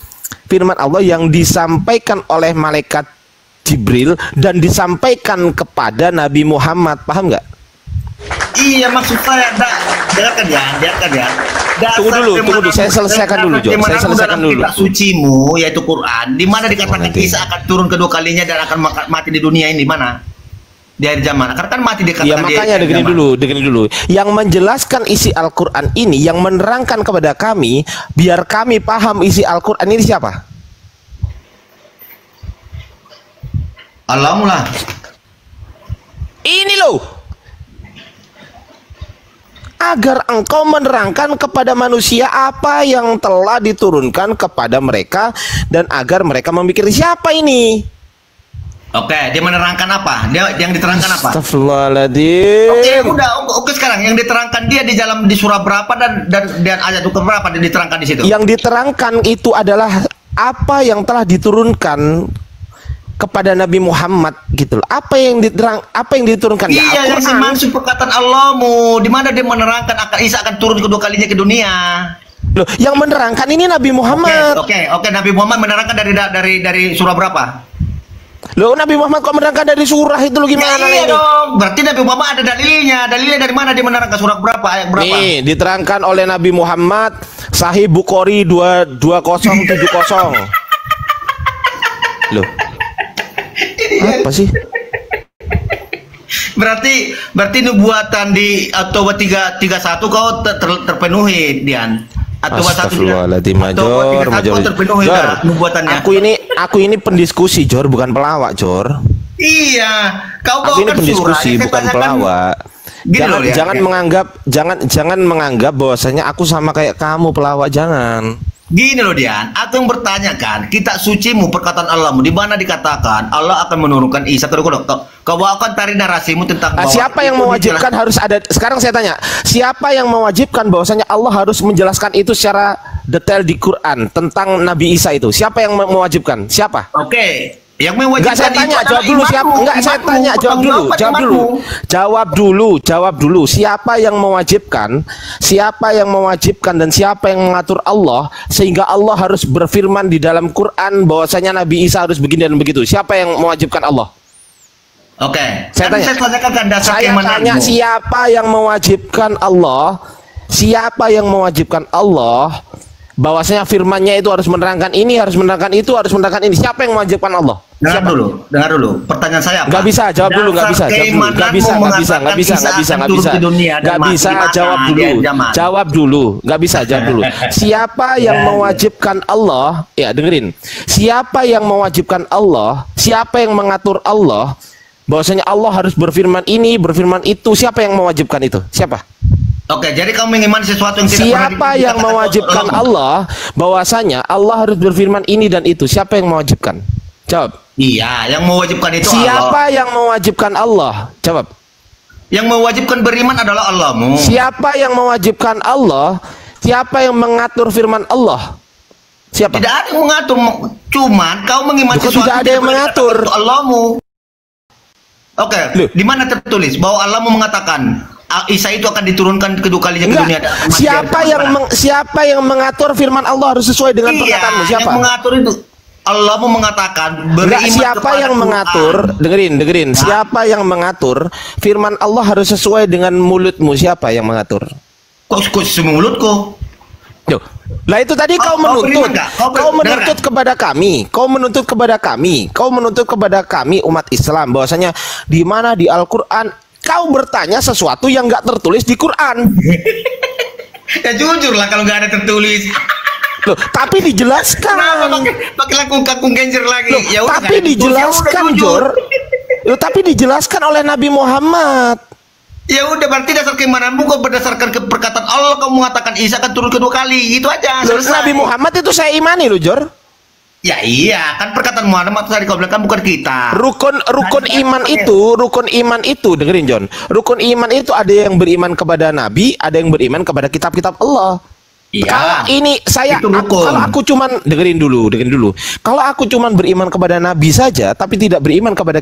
yang disampaikan oleh malaikat Jibril dan disampaikan kepada Nabi Muhammad. Paham nggak? Iya, maksud saya dengarkan ya. Tunggu dulu, saya selesaikan dulu, Jo. Saya selesaikan dulu. Kitab sucimu yaitu Quran, di mana dikatakan Isa akan turun kedua kalinya dan akan mati di dunia ini, di mana? Di akhir zaman. Karena kan mati dikatakan. Ya makanya dengerin dulu. Yang menjelaskan isi Al-Qur'an ini, yang menerangkan kepada kami biar kami paham isi Al-Qur'an ini siapa? Allah mula. Ini loh. Agar engkau menerangkan kepada manusia apa yang telah diturunkan kepada mereka dan agar mereka memikir siapa ini. Oke, dia menerangkan apa? Yang diterangkan apa? Astagfirullahaladzim. Oke, sekarang yang diterangkan dia di surah berapa dan ayat berapa dia diterangkan di situ? Yang diterangkan itu adalah apa yang telah diturunkan kepada Nabi Muhammad gitu loh. Apa yang diturunkan? Iya, yang dimaksud perkataan Allahmu, di mana dia menerangkan Isa akan turun kedua kalinya ke dunia. Loh, yang menerangkan ini Nabi Muhammad. Oke, Nabi Muhammad menerangkan dari surah berapa? Loh, Nabi Muhammad kok menerangkan dari surah itu lo gimana iya ini? Dong. Berarti Nabi Muhammad ada dalilnya. Dalilnya dari mana dia menerangkan surah berapa, ayat berapa? Nih, diterangkan oleh Nabi Muhammad Sahih Bukhari 2070. Loh. Apa sih? Berarti nubuatan di At-Taubah 31 kau terpenuhi, Dian. Astagfirullahaladzim, Major. Terpenuhi nubuatannya. Aku ini pendiskusi, Jor, bukan pelawak, Jor. Iya, aku ini pendiskusi, bukan pelawak. Jangan menganggap bahwasanya aku sama kayak kamu pelawak, jangan. Gini loh Dian, aku yang bertanya kan, kitab sucimu perkataan Allahmu di mana dikatakan Allah akan menurunkan Isa ke dunia. Kau bawakan tari narasimu tentang siapa yang mewajibkan harus ada. Sekarang saya tanya, siapa yang mewajibkan bahwasanya Allah harus menjelaskan itu secara detail di Quran tentang Nabi Isa itu? Siapa yang mewajibkan? Siapa? Oke. Yang mewajibkan. Enggak, saya tanya, jawab dulu siapa? Enggak, saya tanya, jawab dulu. Siapa yang mewajibkan? Siapa yang mewajibkan dan siapa yang mengatur Allah sehingga Allah harus berfirman di dalam Quran bahwasanya Nabi Isa harus begini dan begitu? Siapa yang mewajibkan Allah? Oke. Saya tanya, siapa yang mewajibkan Allah? Siapa yang mewajibkan Allah bahwasanya firmannya itu harus menerangkan ini, harus menerangkan itu, harus menerangkan ini? Siapa yang mewajibkan Allah? Dengar dulu. Pertanyaan saya apa? Gak bisa, jawab dulu. Gak bisa, jawab dulu. Siapa yang mewajibkan Allah? Ya, dengerin. Siapa yang mewajibkan Allah? Siapa yang mengatur Allah? Bahwasanya Allah harus berfirman ini, berfirman itu. Siapa yang mewajibkan itu? Siapa? Oke, jadi kamu mengimani sesuatu yang tidak siapa yang mewajibkan Allah bahwasanya Allah harus berfirman ini dan itu? Siapa yang mewajibkan? Jawab. Iya, yang mewajibkan itu siapa Allah. Yang mewajibkan Allah? Jawab. Yang mewajibkan beriman adalah Allahmu. Siapa yang mewajibkan Allah? Siapa yang mengatur firman Allah? Siapa? Tidak ada yang mengatur, cuman kau mengimani sesuatu tidak ada yang mengatur. Allahmu. Oke, di mana tertulis bahwa Allahmu mengatakan Isa itu akan diturunkan kedua kalinya ke dunia. Siapa yang mengatur firman Allah harus sesuai dengan perkataanmu? Siapa? Yang mengatur itu Allah mau mengatakan Enggak, beriman siapa kepada yang Quran. mengatur? Dengerin. Siapa yang mengatur? Firman Allah harus sesuai dengan mulutmu. Siapa yang mengatur? Kok semulutku? Loh, lah itu tadi kau menuntut. Kau menuntut kepada kami. Kau menuntut kepada kami umat Islam bahwasanya di mana di Al-Qur'an kau bertanya sesuatu yang enggak tertulis di Quran. Ya jujur lah kalau nggak ada tertulis. Loh, tapi dijelaskan. Pakai lakung genjer lagi. Loh, Ya udah, tapi dijelaskan, Jor. Loh, tapi dijelaskan oleh Nabi Muhammad. Ya udah, berarti dasar keimananmu kok berdasarkan ke perkataan Allah kamu mengatakan Isa akan turun kedua kali. Itu aja. Loh, Selesai. Nabi Muhammad itu saya imani loh, Jor. Ya iya, kan perkataan Muhammad tadi kau bilang kan bukan kita. Rukun iman itu dengerin John. Rukun iman itu ada yang beriman kepada Nabi, ada yang beriman kepada kitab-kitab Allah. Iya. Kalau ini kalau aku cuman dengerin dulu. Kalau aku cuman beriman kepada Nabi saja, tapi tidak beriman kepada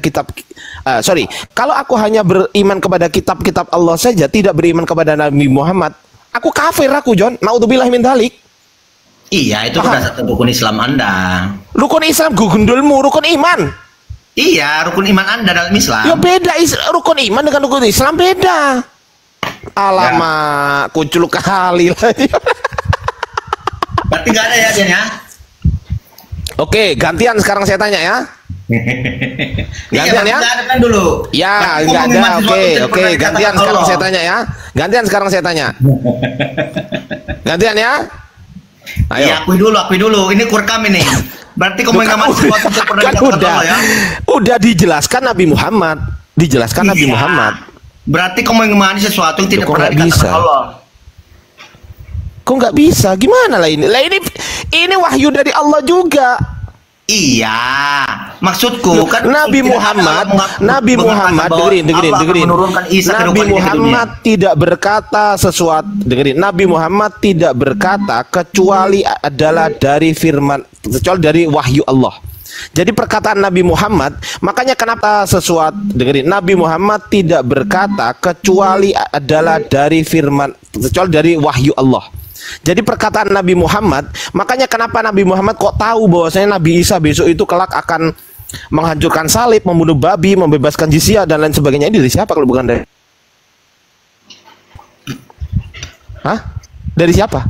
kalau aku hanya beriman kepada kitab-kitab Allah saja, tidak beriman kepada Nabi Muhammad, aku kafir aku, John. Naudzubillah min dzalik. Iya, itu berdasarkan rukun Islam Anda. Rukun Islam gundulmu, rukun iman. Iya, rukun iman Anda dalam Islam. Ya beda, rukun iman dengan rukun Islam beda. Alamak, kuculuk kali lagi. Berarti nggak ada ya Dian ya? Oke, gantian sekarang saya tanya ya. Gantian ya? Nggak ada kan dulu. Ya, nggak ada. Oke, gantian sekarang saya tanya ya. Gantian sekarang saya tanya. Gantian ya. Ayo. Ya, akui dulu. Ini kurekam ini. Berarti kamu yang ngamati sesuatu yang pernah dikatakan Allah ya? Udah dijelaskan Nabi Muhammad. Nabi Muhammad. Berarti kamu yang ngamati sesuatu yang tidak Kok pernah nggak dikatakan bisa? Allah. Kok nggak bisa? Gimana lah ini? Ini wahyu dari Allah juga. Iya, maksudku kan Nabi Muhammad dengerin. Nabi Muhammad tidak berkata sesuatu, dengerin. Nabi Muhammad tidak berkata kecuali adalah dari firman, kecuali dari wahyu Allah. Jadi perkataan Nabi Muhammad, makanya kenapa sesuatu, dengerin. Nabi Muhammad tidak berkata kecuali adalah dari firman, kecuali dari wahyu Allah. Jadi perkataan Nabi Muhammad, makanya kenapa Nabi Muhammad kok tahu bahwasanya Nabi Isa besok itu kelak akan menghancurkan salib, membunuh babi, membebaskan jizyah dan lain sebagainya. Ini dari siapa kalau bukan dari? Hah? Dari siapa?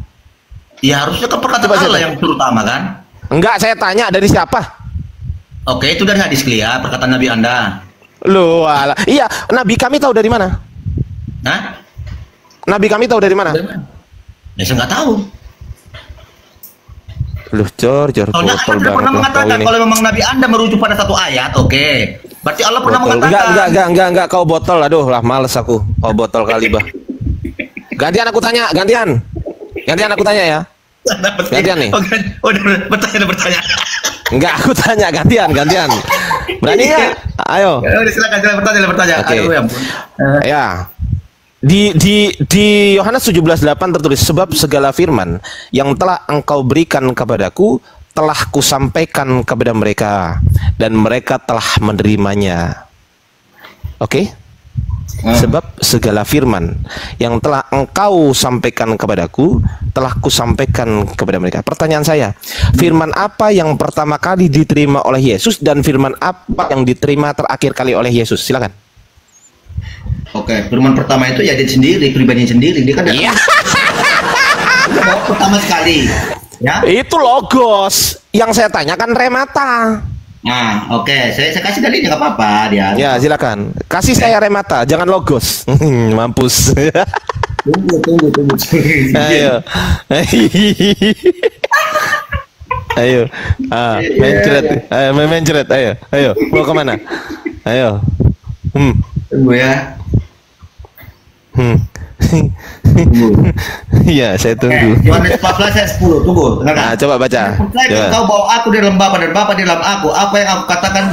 Ya harusnya kan perkataan Allah yang terutama kan? Enggak, saya tanya dari siapa? Oke, itu dari hadis Lia, perkataan Nabi Anda. Loh, alah. Iya, Nabi kami tahu dari mana? Hah? Nabi kami tahu dari mana? Ya saya nggak tahu. Loh, Jor, Anda pernah mengatakan kalau memang Nabi Anda merujuk pada satu ayat, oke. Berarti Allah pernah mengatakan. Enggak, kau botol. Aduh, lah males aku. Kau botol kali, bah. Gantian aku tanya, gantian aku tanya ya. Gantian nih. Udah bertanya. Enggak, aku tanya, gantian. Berani nggak? Ayo. Udah silakan bertanya. Oke. Aduh, ya ampun. Ya. Di Yohanes 17:8 tertulis, sebab segala firman yang telah engkau berikan kepadaku telah kusampaikan kepada mereka dan mereka telah menerimanya. Oke? Sebab segala firman yang telah engkau sampaikan kepadaku telah kusampaikan kepada mereka. Pertanyaan saya, firman apa yang pertama kali diterima oleh Yesus dan firman apa yang diterima terakhir kali oleh Yesus? Silakan. Oke, firman pertama itu ya dia sendiri, pribadinya sendiri. Dia kan Iya. Pertama sekali. Ya. Itu logos. Yang saya tanyakan remata. Nah, oke. Saya kasih dalilnya nggak apa-apa dia. Ya, silakan. Kasih saya remata, jangan logos. Mampus. Tunggu. Ayo. Ayo. Mencret. Ayo. Mau kemana? Ayo. Tunggu ya. Iya, saya tunggu. Yohanes 14 ayat 10. Tunggu. Nah, coba baca. Kau bawa aku di dalam Bapa dan Bapa di dalam aku. Apa yang aku katakan?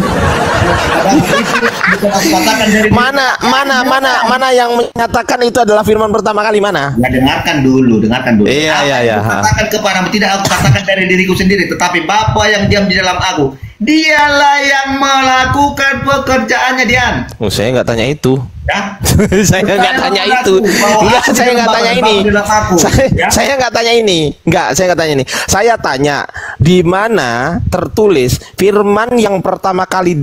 Mana yang menyatakan itu adalah firman pertama kali, mana? Ya, dengarkan dulu. Iya. Aku katakan kepadamu, tidak aku katakan dari diriku sendiri, tetapi Bapa yang diam di dalam aku, Dialah yang melakukan pekerjaannya, Dian. Oh, saya nggak tanya itu. Ya? Saya nggak tanya itu. Enggak, saya nggak tanya ini. Saya nggak tanya ini. Enggak, saya nggak tanya ini. Saya tanya di mana tertulis firman yang pertama kali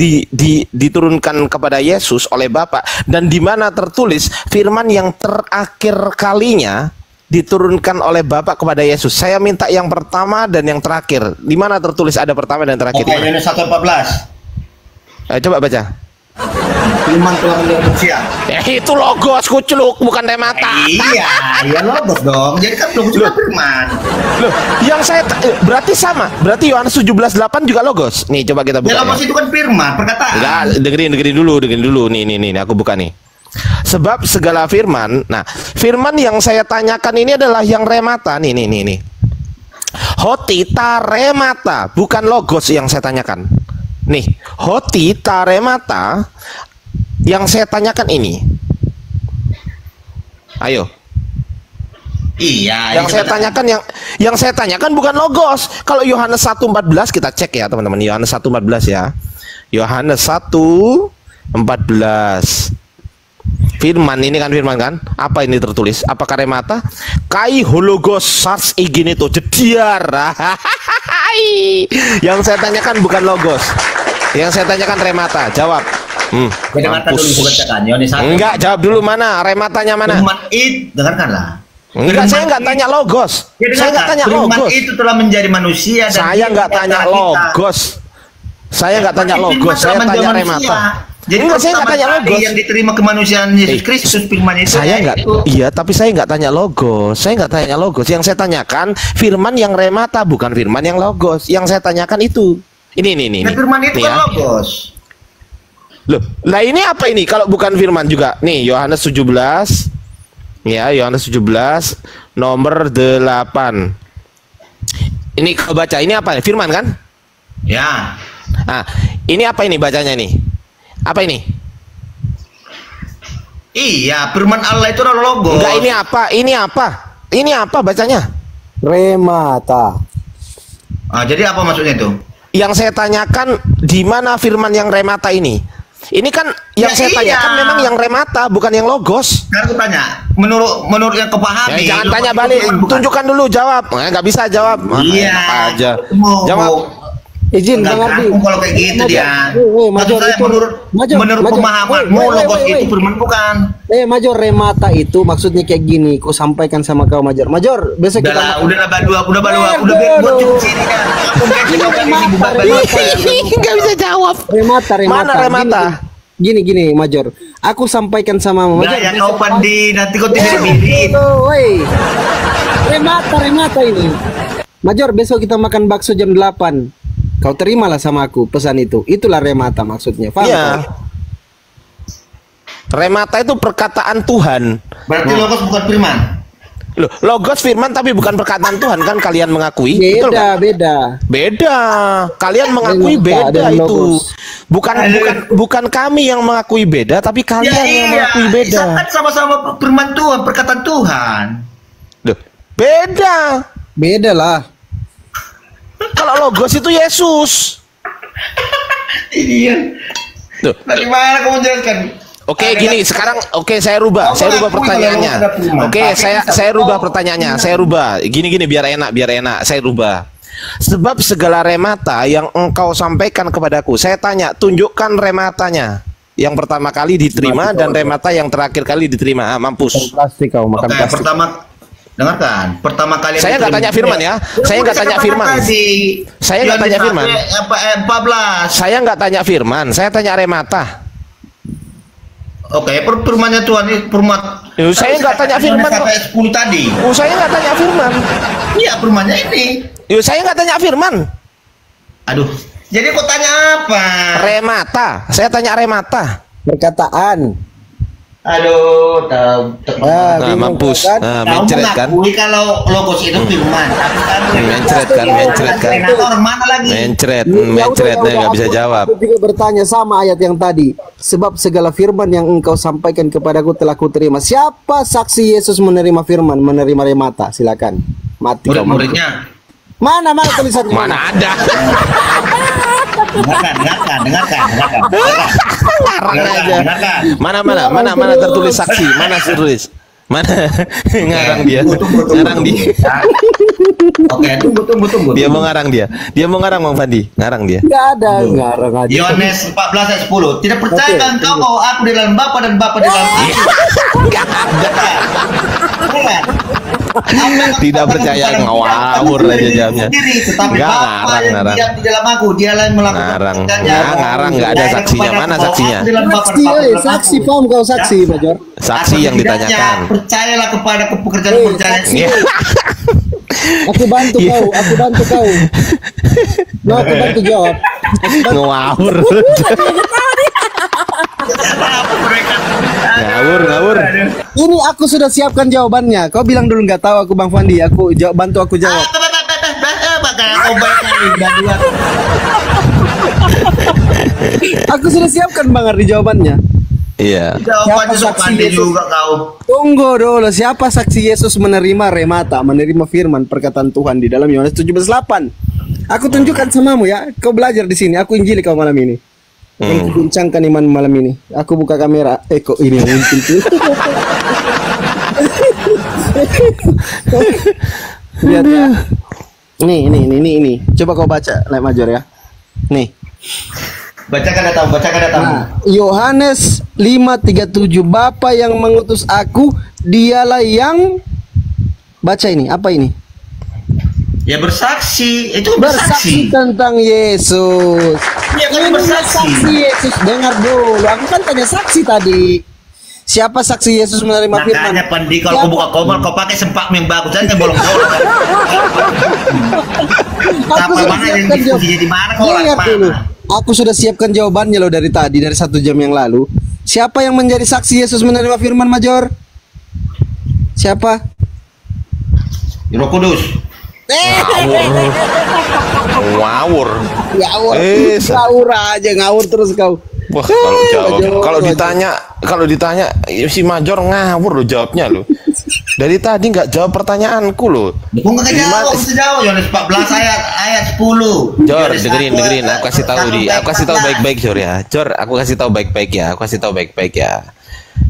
diturunkan kepada Yesus oleh Bapa, dan di mana tertulis firman yang terakhir kalinya diturunkan oleh Bapa kepada Yesus. Saya minta yang pertama dan yang terakhir. Di mana tertulis ada pertama dan terakhir? Oke, Yohanes 1:14. Coba baca. Firman telah menjadi manusia. Itu logos kucluk, bukan remata. Iya logos dong. Jadi kan logos juga firman. Loh, yang saya berarti sama. Berarti Yohanes 17:8 juga logos. Nih, coba kita buka. Ya, logos itu kan firman, perkataan. Enggak, dengerin dulu. Nih, aku buka nih. Sebab segala firman, nah, firman yang saya tanyakan ini adalah yang remata. Nih. Hoti taremata, bukan logos yang saya tanyakan. Nih, hoti taremata yang saya tanyakan ini. Ayo. Iya. Yang saya tanyakan bukan logos. Kalau Yohanes 1:14 kita cek ya, teman-teman. Yohanes 1:14 ya. Yohanes 1:14. Firman ini kan firman kan? Apa ini tertulis? Apakah remata? Kai hologos sars igin itu jediar. Yang saya tanyakan bukan logos. Yang saya tanyakan remata. Jawab. Enggak, jawab dulu mana? Rematanya mana? Firman itu, dengarkanlah. Enggak, saya enggak tanya logos. Saya enggak tanya logos. Itu telah menjadi manusia. Saya enggak tanya logos. Saya enggak tanya logos. Saya tanya remata. Jadi enggak, saya nggak tanya logos. Yang diterima kemanusiaan Yesus Kristus, firman itu. Saya nggak. Iya, tapi saya nggak tanya logos. Saya nggak tanya logos. Yang saya tanyakan firman yang remata, bukan firman yang logos. Yang saya tanyakan itu. Ini. Nah, firman itu kan logos. Loh, lah ini apa ini? Kalau bukan firman juga. Nih, Yohanes 17. Ya, Yohanes 17 nomor 8. Ini kau baca. Ini apa? Firman kan? Ya. Nah, ini apa ini bacanya nih? Apa ini? Iya, firman Allah itu adalah logos. Enggak, ini apa? Ini apa bacanya? Remata. Jadi apa maksudnya itu? Yang saya tanyakan di mana firman yang remata ini? Ini kan yang saya tanyakan memang yang remata, bukan yang logos. Sekarang aku tanya, menurut yang kau pahami. Ya, jangan tanya balik, tunjukkan dulu jawab. Nggak bisa jawab. Iya. Apa aja. Jawab. Izin Bang Ardi. Kalau kayak gitu dia. Maksud saya menurut pemahamanmu logos itu firman bukan. Major, remata itu maksudnya kayak gini. Kau sampaikan sama kau Major. Major, besok kita udah buat cuci ini kan. Nggak bisa jawab. Remata. Mana remata? Gini Major. Aku sampaikan sama Major. Ya kau pandi nanti kau tidak mirip. Remata ini. Major, besok kita makan bakso jam 8. Kau terimalah sama aku pesan itu. Itulah remata maksudnya. Paham? Iya. Remata itu perkataan Tuhan. Berarti logos bukan firman. Loh, logos firman tapi bukan perkataan Tuhan kan kalian mengakui? Beda. Kalian mengakui beda itu. Bukan kami yang mengakui beda, tapi kalian yang mengakui beda. Kan sama-sama firman Tuhan, perkataan Tuhan. Loh, beda. Beda lah. Kalau logos itu Yesus. Iya. Tuh. Dari mana kamu jelaskan? Oke, gini sekarang. Oke, saya rubah pertanyaannya. Oke, saya rubah pertanyaannya. Saya rubah. Gini biar enak. Saya rubah. Sebab segala remata yang engkau sampaikan kepadaku, saya tanya, tunjukkan rematanya. Yang pertama kali diterima dan remata yang terakhir kali diterima. Mampus. Plastik kau makan plastik. Dengarkan, pertama kali saya nggak tanya firman ya. Saya nggak tanya firman. Saya nggak tanya firman. 14. Saya nggak tanya firman. Saya tanya remata. Oke, firmannya Tuhan ini firman. Saya nggak tanya firman. Sampai 10 tadi. Saya nggak tanya firman. Iya, firmannya ini. Saya nggak tanya firman. Aduh, jadi kau tanya apa? Remata. Saya tanya remata. Perkataan. Aduh, mampus. Mencret kan? Kalau logos itu firman. Mencret kan? Orang mana lagi? Mencret, nggak bisa jawab. Aku juga bertanya sama ayat yang tadi. Sebab segala firman yang engkau sampaikan kepadaku telah kuterima. Siapa saksi Yesus menerima firman, menerima remata? Silakan. Mati. Murid-muridnya. Mana tulisannya? Mana ada? Dengarkan. Ngarang aja. Mana tertulis saksi? Mana tertulis? Mana ngarang dia? Ngarang dia. Oke, tunggu. Dia mau ngarang dia. Dia mau ngarang Bang Fandi. Ngarang dia. Enggak ada, ngarang aja. Yohanes 14 ayat 10. Tidak percaya kan engkau bahwa aku di dalam Bapa dan Bapa di dalam aku? Enggak ada. Tidak percaya, ngawur aja jawabnya. Tetapi Enggak, Bapa yang ngarang. diam di dalam aku, dialah yang melakukan Ngarang. pekerjaannya. Ngarang, nggak ada saksinya. Mana saksinya? Saksi, paham kau saksi, Major? Saksi yang ditanyakan. Percayalah kepada pekerjaan-pekerjaan Iya. Aku bantu kau. Nah, aku bantu jawab. Ngawur. Ngawur. Ini aku sudah siapkan jawabannya. Kau bilang dulu nggak tahu aku Bang Fandi. Bantu aku jawab. Aku sudah siapkan Bang Ardi jawabannya. Iya. Jawabannya Sopandi juga kau. Tunggu dulu, siapa saksi Yesus menerima remata, menerima firman perkataan Tuhan di dalam Yohanes 17:8? Aku tunjukkan samamu ya. Kau belajar di sini, aku injili kau malam ini. Yang kubincangkan iman malam ini. Aku buka kamera. Kok ini yang muncul tuh. Lihat ya. Nih. Coba kau baca, Lek Major ya. Nih. Bacakan datang. Nah, Yohanes 5:37, Bapa yang mengutus aku, dialah yang baca ini. Apa ini? Ya bersaksi, itu Bersaksi bersaksi. tentang Yesus. Ya kan Ini bersaksi. saksi Yesus. Dengar dulu. Aku kan tanya saksi tadi. Siapa saksi Yesus menerima firman? Makanya Pandi kalau kau buka komor kau pakai sempak yang bagus aja bolong-bolong. Aku sudah siapkan diskusinya di mana kau Dengar orang dulu. mana? Aku sudah siapkan jawabannya loh dari tadi, dari 1 jam yang lalu. Siapa yang menjadi saksi Yesus menerima firman, Major? Siapa? Roh Kudus. Ngawur. Ngawur aja, ngawur terus kau. Wah, kalau ditanya si Major ngawur lo jawabnya lo. Dari tadi nggak jawab pertanyaanku lo. Kau nggak jawab, Yohanes 14 ayat 10. Jor, dengerin, aku kasih tahu baik-baik Jor ya. Jor, aku kasih tahu baik-baik ya.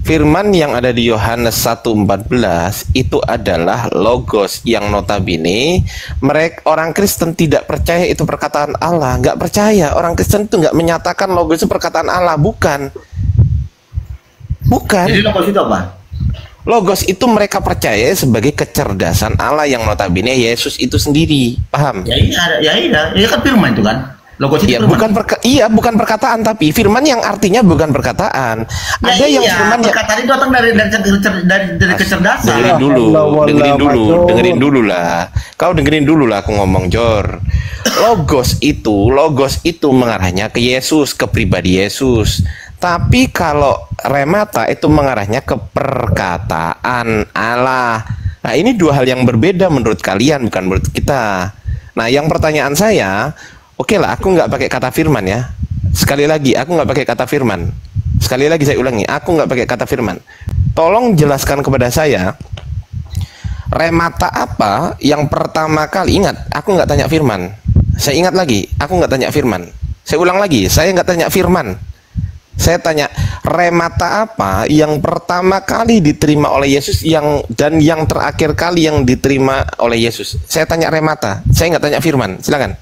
Firman yang ada di Yohanes 1:14 itu adalah logos yang notabene orang Kristen tidak percaya itu perkataan Allah, nggak percaya. Orang Kristen itu nggak menyatakan logos itu perkataan Allah, bukan. Jadi logos itu apa? Logos itu mereka percaya sebagai kecerdasan Allah yang notabene Yesus itu sendiri, paham? Ya kan firman itu kan. Logos itu bukan perkataan, tapi firman yang artinya bukan perkataan. Ada yang firman yang perkataan itu datang dari kecerdasan. Dengerin dulu lah. Kau dengerin dulu lah aku ngomong, Jor. Logos itu mengarahnya ke Yesus, ke pribadi Yesus. Tapi kalau remata itu mengarahnya ke perkataan Allah. Nah, ini dua hal yang berbeda menurut kalian, bukan menurut kita. Nah, yang pertanyaan saya, oke lah, aku nggak pakai kata firman ya. Sekali lagi, aku nggak pakai kata firman. Sekali lagi saya ulangi, aku nggak pakai kata firman. Tolong jelaskan kepada saya, remata apa yang pertama kali, ingat, aku nggak tanya firman. Saya ingat lagi, aku nggak tanya firman. Saya ulang lagi, saya nggak tanya firman. Saya tanya, remata apa yang pertama kali diterima oleh Yesus dan yang terakhir kali yang diterima oleh Yesus? Saya tanya remata, saya nggak tanya firman. Silakan.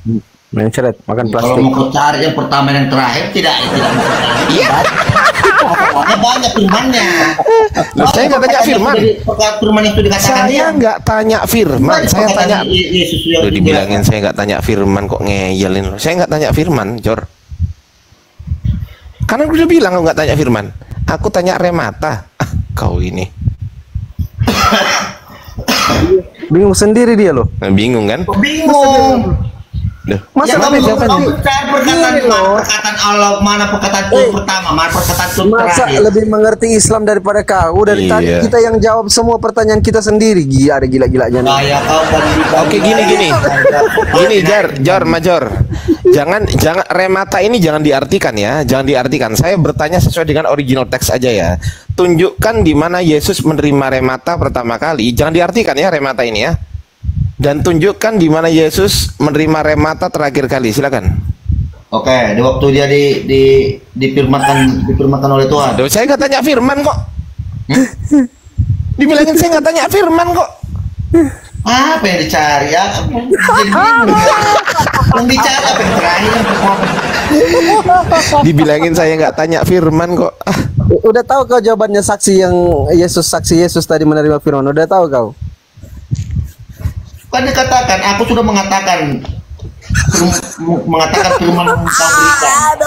Mencret, makan plastik. Kalau mau cari yang pertama dan yang terakhir tidak. Iya. Banyak firmannya. Saya nggak tanya firman. Firman itu dikatakan Saya nggak tanya firman. Saya tanya. Yesus Udah dibilangin saya nggak tanya firman kok ngeyelin. Saya nggak tanya firman, Jor. Karena aku udah bilang aku nggak tanya firman. Aku tanya remata. Kau ini. Bingung sendiri dia loh. Nah, bingung kan? Bingung. Masa kamu perkataan Allah, mana perkataan Tuhan pertama, mana perkataan Tuhan masa terakhir? lebih mengerti Islam daripada kau? Dari tadi kita yang jawab semua pertanyaan kita sendiri. Ada gila-gilanya nih. Oke, gini, Jor, Major. Jangan remata ini jangan diartikan ya, jangan diartikan. Saya bertanya sesuai dengan original teks aja ya. Tunjukkan di mana Yesus menerima remata pertama kali. Jangan diartikan ya remata ini ya. Dan tunjukkan di mana Yesus menerima remata terakhir kali. Silakan. Oke, di waktu dia difirmankan oleh Tuhan. Aduh, saya nggak tanya firman kok. Dibilangin saya nggak tanya firman kok. Apa yang dicari ya? Yang dicari apa yang terakhir? Dibilangin saya nggak tanya firman kok. Udah tahu kau jawabannya saksi Yesus tadi menerima firman? Udah tahu kau? Kan dikatakan, aku sudah mengatakan firman yang kau berikan.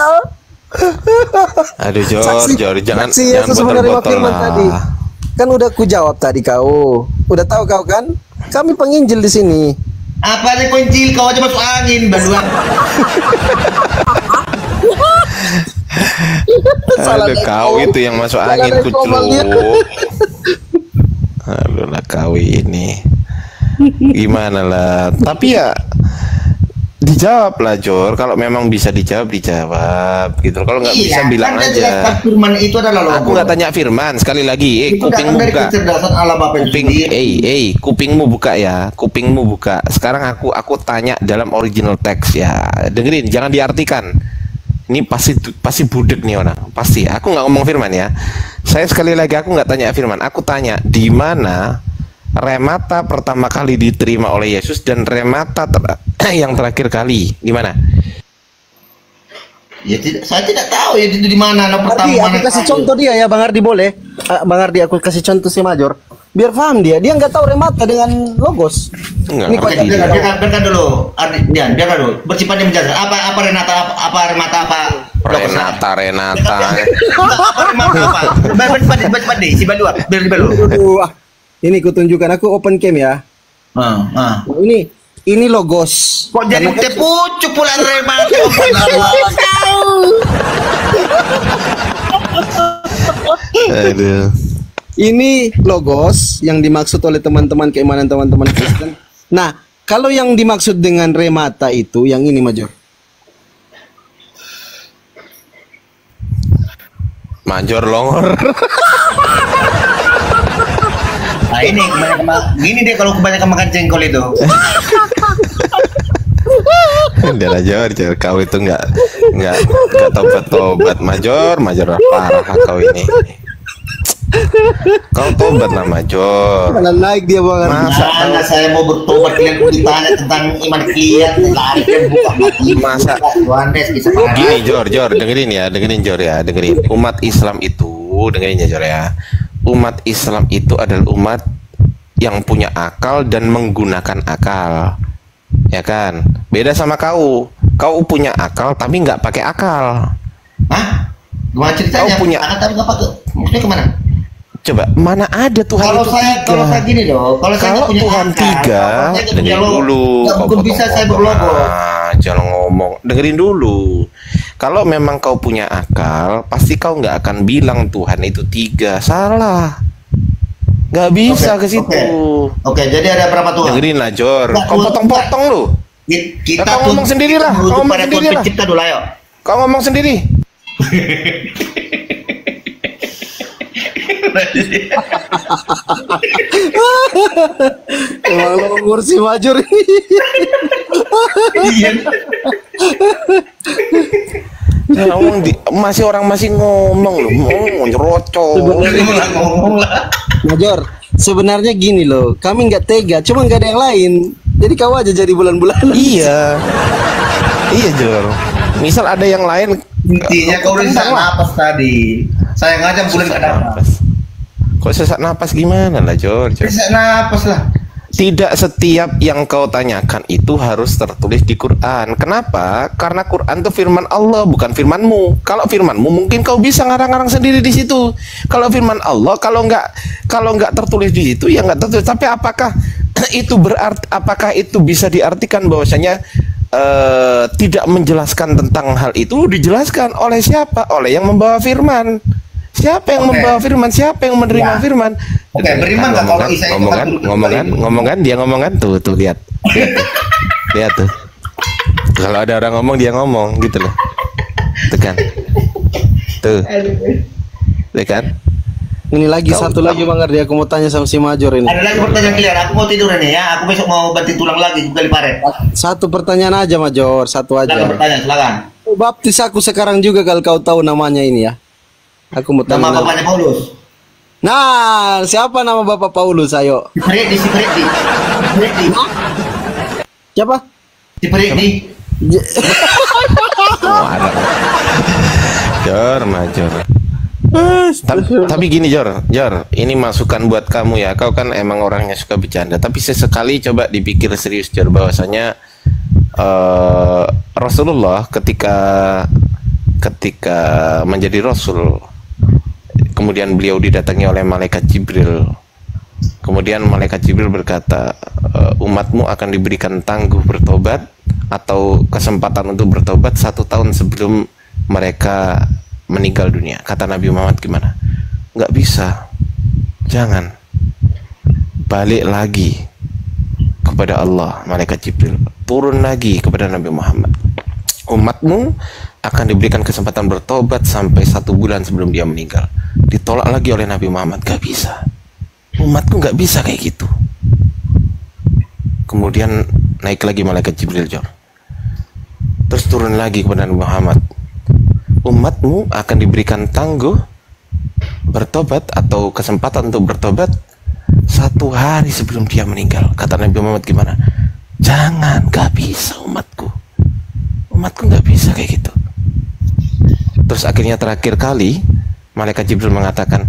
Aduh, Jor, jangan Yesus menerima botol-botol firman tadi. lah. Kan udah ku jawab tadi kau. Udah tahu kau kan? Kami penginjil di sini. Apa nih kunci? Kau aja masuk angin, Baluan. Aduh, kau itu yang masuk angin kucluk. Aduh lah kau ini. Gimana lah. Tapi ya dijawab lah, Jor. Kalau memang bisa dijawab gitu. Kalau nggak bisa bilang kan aja. Firman itu adalah logo. Aku nggak tanya firman. Sekali lagi, Itu kupingmu datang dari buka. kecerdasan Allah Bapa itu sendiri. Kupingmu buka ya. Kupingmu buka. Sekarang aku tanya dalam original teks ya. Dengerin, jangan diartikan. Ini pasti budek nih orang. Pasti. Aku nggak ngomong firman ya. Saya sekali lagi aku nggak tanya firman. Aku tanya di mana remata pertama kali diterima oleh Yesus dan remata yang terakhir kali di mana? Ya saya tidak tahu ya itu di mana. Pertama Aku kasih contoh dia ya, Bang Ardi boleh? Bang Ardi aku kasih contoh si Major. Biar paham dia nggak tahu remata dengan logos. Enggak, biarkan dulu. Ardian, biarkan dulu. Bersifat dia menjelaskan apa remata apa remata apa Renata. apa remata apa. Bersifat deh si Baluan. Ini kutunjukkan, aku open cam ya. Ini logos. Kok jadi pucuk pula remata. Aduh. Ini logos yang dimaksud oleh teman-teman keimanan teman-teman Kristen. Nah, kalau yang dimaksud dengan remata itu yang ini, Major. Major longor. Nah ini gini deh kalau kebanyakan makan jengkol itu. Udah lah, Jor, kau itu nggak tobat Major parah kau ini. Kau tobat lah, Major. Mana naik dia banget. Mana saya mau bertobat, kalian ditanya tentang iman kalian, lari dan buka mati. Masa gini, Jor, dengerin Jor ya, dengerin. Umat Islam itu, dengerin ya, Jor ya. Umat Islam itu adalah umat yang punya akal dan menggunakan akal, ya kan? Beda sama kau punya akal tapi nggak pakai akal. Hah? Gimana ceritanya? Kau punya akal tapi nggak pakai. Maksudnya kemana? Coba, mana ada Tuhan kalau itu saya, tiga? Kalau saya gini loh, kalau saya punya Tuhan akal, tiga, dengerin dulu. Mungkin bisa saya berlogo. Jangan ngomong, dengerin dulu. Kalau memang kau punya akal, pasti kau nggak akan bilang Tuhan itu tiga. Salah. Nggak bisa ke situ. Oke, jadi ada berapa Tuhan? Dengerin lah, Jor. Kau potong-potong lu. Kita kau ngomong sendirilah. Kau ngomong sendirilah. Pencipta dulu, ayo. Kau ngomong sendiri. Emang longor si Major ini. Iya. Orang masih ngomong loh, mau nyerocok. Major, sebenarnya gini loh, kami nggak tega, cuma nggak ada yang lain. Jadi kau aja jadi bulan-bulan. Iya, Jor. Misal ada yang lain. Intinya kau udah sesak napas tadi. Saya ngajak bulan nggak dapat. Kok sesak napas gimana lah, Jor? Sesak napas lah. Tidak setiap yang kau tanyakan itu harus tertulis di Quran. Kenapa? Karena Quran itu firman Allah, bukan firmanmu. Kalau firmanmu mungkin kau bisa ngarang-ngarang sendiri di situ. Kalau firman Allah, kalau nggak tertulis di situ ya nggak tertulis. Tapi apakah itu bisa diartikan bahwasanya tidak menjelaskan tentang hal itu? Dijelaskan oleh siapa? Oleh yang membawa firman. Siapa yang membawa firman? Siapa yang menerima firman? Oke, beriman nggak kalau Isa itu ngomong kan, dia ngomong kan, tuh lihat tuh. Kalau ada orang ngomong dia ngomong gitu loh, tuh kan, kan. Ini lagi satu lagi Bang Ardi, aku mau tanya sama si Major ini. Ada lagi pertanyaan kalian, aku mau tidur ini ya, aku besok mau banting tulang lagi kali paret. Satu pertanyaan aja Major, satu aja. Silakan bertanya, silakan. mau baptis aku sekarang juga kalau kau tahu namanya ini ya. Aku mau tahu. Nama bapaknya Paulus. Nah, siapa nama Bapak Paulus? Ayo. Si Freddy. Siapa? Si Freddy. Jor, Major. Tapi gini Jor, ini masukan buat kamu ya. Kau kan emang orangnya suka bercanda, tapi sesekali coba dipikir serius Jor, bahwasanya Rasulullah ketika menjadi Rasul, kemudian beliau didatangi oleh malaikat Jibril. Kemudian malaikat Jibril berkata, umatmu akan diberikan tangguh bertobat atau kesempatan untuk bertobat 1 tahun sebelum mereka meninggal dunia. Kata Nabi Muhammad gimana? Nggak bisa. Jangan. Balik lagi kepada Allah. Malaikat Jibril turun lagi kepada Nabi Muhammad. Umatmu akan diberikan kesempatan bertobat sampai 1 bulan sebelum dia meninggal. Ditolak lagi oleh Nabi Muhammad. Nggak bisa. Umatku nggak bisa kayak gitu. Kemudian naik lagi malaikat Jibril, Jor. Terus turun lagi kepada Nabi Muhammad. Umatmu akan diberikan tangguh bertobat atau kesempatan untuk bertobat 1 hari sebelum dia meninggal. Kata Nabi Muhammad gimana? Jangan, gak bisa umatku nggak bisa kayak gitu. Terus akhirnya terakhir kali malaikat Jibril mengatakan,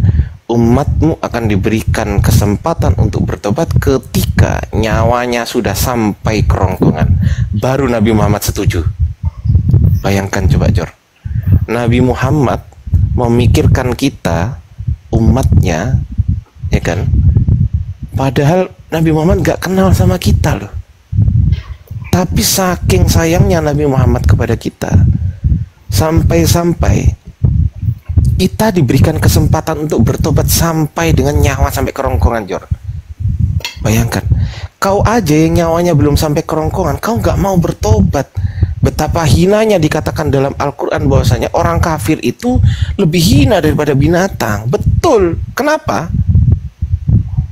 umatmu akan diberikan kesempatan untuk bertobat ketika nyawanya sudah sampai kerongkongan. Baru Nabi Muhammad setuju. Bayangkan coba Jor, Nabi Muhammad memikirkan kita, umatnya, ya kan? Padahal Nabi Muhammad gak kenal sama kita loh. Tapi saking sayangnya Nabi Muhammad kepada kita, sampai-sampai kita diberikan kesempatan untuk bertobat sampai dengan nyawa sampai kerongkongan, Jor. Bayangkan, kau aja yang nyawanya belum sampai kerongkongan, kau gak mau bertobat. Betapa hinanya dikatakan dalam Al-Quran bahwasanya orang kafir itu lebih hina daripada binatang. Betul. Kenapa?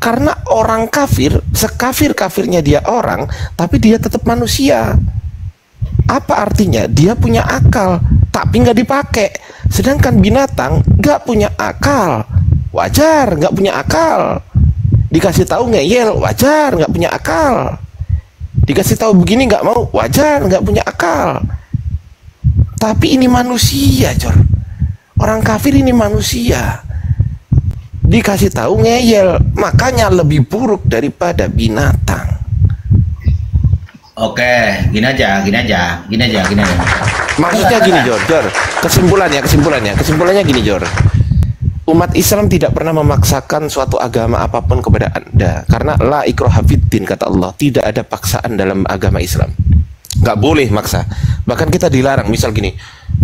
Karena orang kafir, sekafir-kafirnya dia orang, tapi dia tetap manusia. Apa artinya? Dia punya akal, tapi nggak dipakai. Sedangkan binatang nggak punya akal. Wajar nggak punya akal. Dikasih tahu ngeyel, wajar nggak punya akal. Dikasih tahu begini nggak mau, wajar nggak punya akal. Tapi ini manusia, Jor. Orang kafir ini manusia. Dikasih tahu ngeyel, makanya lebih buruk daripada binatang. Oke, gini aja. Maksudnya gini, Jor. Kesimpulannya gini, Jor. Umat Islam tidak pernah memaksakan suatu agama apapun kepada Anda, karena la ikraha fiddin, kata Allah. Tidak ada paksaan dalam agama Islam. Nggak boleh maksa. Bahkan kita dilarang. Misal gini,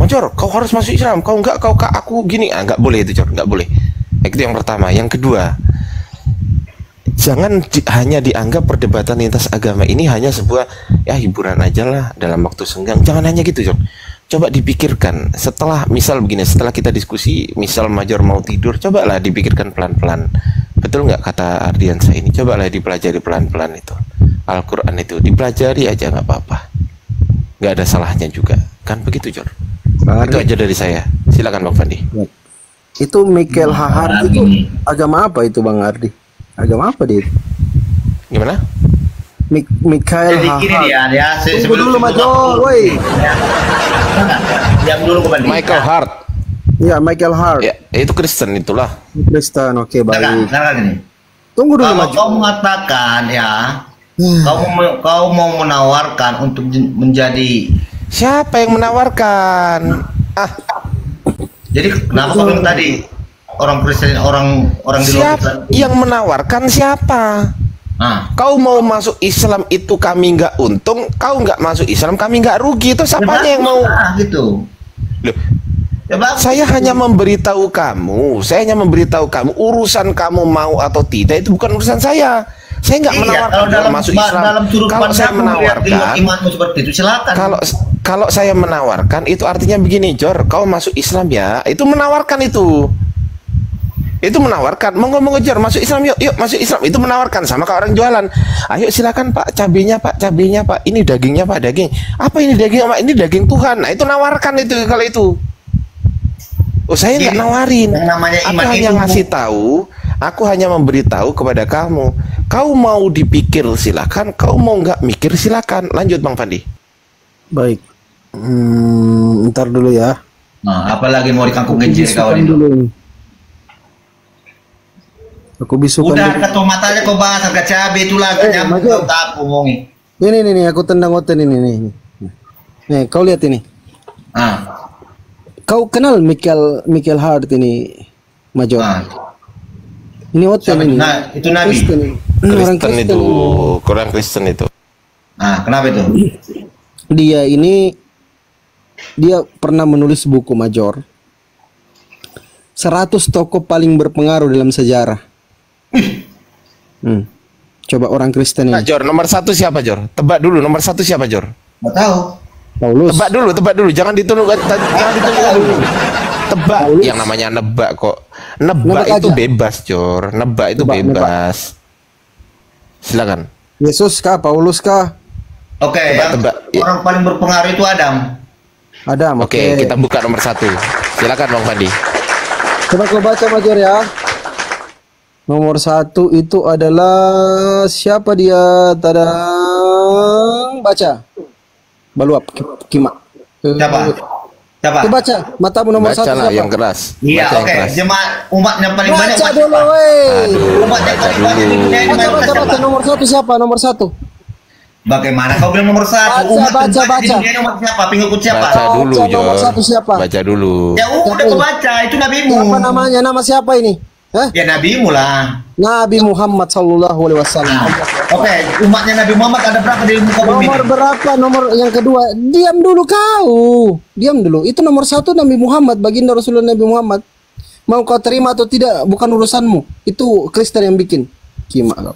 Jor, kau harus masuk Islam. Kau enggak, aku gini. Nggak boleh itu, Jor. Nggak boleh. Itu yang pertama. Yang kedua, jangan hanya dianggap perdebatan lintas agama ini hanya sebuah hiburan aja lah dalam waktu senggang. Jangan hanya gitu, Jor. Coba dipikirkan. Setelah misal begini, setelah kita diskusi, misal Major mau tidur, cobalah dipikirkan pelan-pelan. Betul nggak kata Ardiansa ini? Cobalah dipelajari pelan-pelan itu. Al-Quran itu dipelajari aja, nggak apa-apa. Nggak ada salahnya juga. Kan begitu, Jor. Itu aja dari saya. Silakan Bang Fandi. Itu Michael Hahar itu agama apa itu Bang Ardi? Agama apa dia? Gimana? Michael Hahar. Tunggu dulu Majo, woi. Diam dulu kembali. Michael Hart. Ya, Michael Hart. Ya, itu Kristen itulah. Kristen, oke, baik. Gini. Tunggu dulu Kalau Majo. kau mengatakan ya, kau mau menawarkan untuk menjadi. Siapa yang menawarkan? Jadi kenapa kau bilang tadi orang Kristen, orang di luar Kristen? Yang menawarkan siapa? Kau mau masuk Islam itu kami nggak untung, kau nggak masuk Islam kami nggak rugi, itu siapanya yang mau? Gitu. Loh. Ya, saya hanya memberitahu kamu, urusan kamu mau atau tidak itu bukan urusan saya. Saya nggak menawarkan kalau masuk Islam. Kalau saya menawarkan imanmu seperti itu silakan. Kalau saya menawarkan itu artinya begini, Jor, kau masuk Islam ya, itu menawarkan itu. Itu menawarkan, monggo Jor, masuk Islam yuk masuk Islam. Itu menawarkan sama kayak orang jualan. Ayo silakan Pak, cabenya Pak, ini dagingnya Pak, daging. Apa ini daging Pak? Ini daging Tuhan. Nah, itu nawarkan itu kalau itu. Oh, saya nggak nawarin. Aku hanya ngasih tahu, aku hanya memberitahu kepada kamu. Kau mau dipikir silakan, kau mau nggak mikir silakan. Lanjut Bang Fandi. Baik. Ntar dulu ya. Nah, apalagi mau dikangkung kecil kawan itu. Aku bisukan udah ketua matanya kau bahas harga cabai itulah nyambung kau tak ngomongi. Ini aku tendang oten ini. Nih, kau lihat ini. Kau kenal Michael Hart ini, Major? Ini oten ini. Nah, itu Nabi. Kristen itu, kurang Kristen itu. Kenapa itu? Dia pernah menulis buku, Major. 100 tokoh paling berpengaruh dalam sejarah. Coba orang Kristen ini. Nah, Jor, nomor 1 siapa, Jor? Tebak dulu, nomor 1 siapa, Jor? Nggak tahu. Paulus. Tebak dulu, jangan ditunduk dulu. Tebak, yang namanya nebak kok. Nebak itu aja. Bebas, Jor. Nebak itu bebas. Silakan. Yesus kah, Paulus kah? Oke, orang paling berpengaruh itu Adam. Oke, kita buka nomor 1. Silakan Bang Fandi. Coba kau baca, Major ya. Nomor 1 itu adalah siapa dia? Tadang, baca. Baluap, Kima. Siapa? Coba baca. Matamu nomor 1 siapa? Yang keras. Iya, oke. Jemaat umat yang paling banyak. Baca dulu, weh. Umat yang paling banyak. Baca nomor 1 siapa? Nomor 1. Bagaimana kau bilang nomor 1? Baca. Umat siapa? Pengikut siapa? Baca dulu, Jor. Nomor 1 siapa? Baca dulu. Ya udah kau baca, itu nabimu. Apa namanya? Nama siapa ini? Ya nabimu lah. Nabi Muhammad sallallahu alaihi wasallam. Oke, umatnya Nabi Muhammad ada berapa di muka bumi? Nomor berapa? Nomor yang kedua. Diam dulu kau. Diam dulu. Itu nomor 1 Nabi Muhammad, baginda Rasulullah Nabi Muhammad. Mau kau terima atau tidak bukan urusanmu. Itu Kristen yang bikin. Kima kau.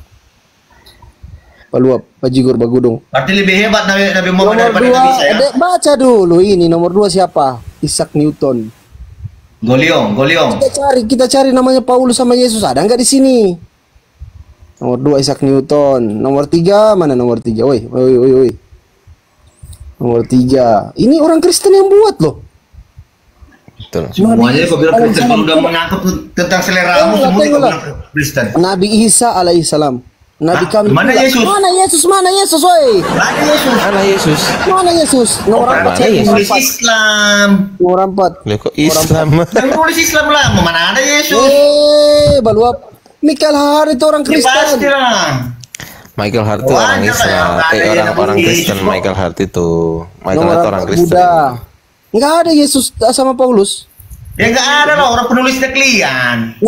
Paluap, bajigur, bagudung. Berarti lebih hebat Nabi Muhammad Nomor daripada Nabi Isa ya? Baca dulu ini. Nomor 2 siapa? Isaac Newton. Goliong. Kita cari namanya Paulus sama Yesus, ada nggak di sini? Nomor 2 Isaac Newton. Nomor 3 mana nomor 3? Woi. Nomor 3. Ini orang Kristen yang buat loh. Betul. Semuanya kau bilang Kristen, kalau udah menyangkut tentang seleramu semua kau bilang Kristen. Nabi Isa alaihissalam. Nabi kami. Mana Yesus? Mana Yesus, woi? Mana Yesus? Nomor 4 Nulis Islam. Nomor 4. Loh, kok Islam? Yang nulis Islam lah, mana ada Yesus? Baluap. Michael Hart itu orang Kristen. Pasti lah. Michael Hart itu orang Islam. Orang Kristen. Michael Hart itu. Michael Hart orang Kristen. Enggak ada Yesus sama Paulus. Ya enggak ada lah, orang penulisnya kalian.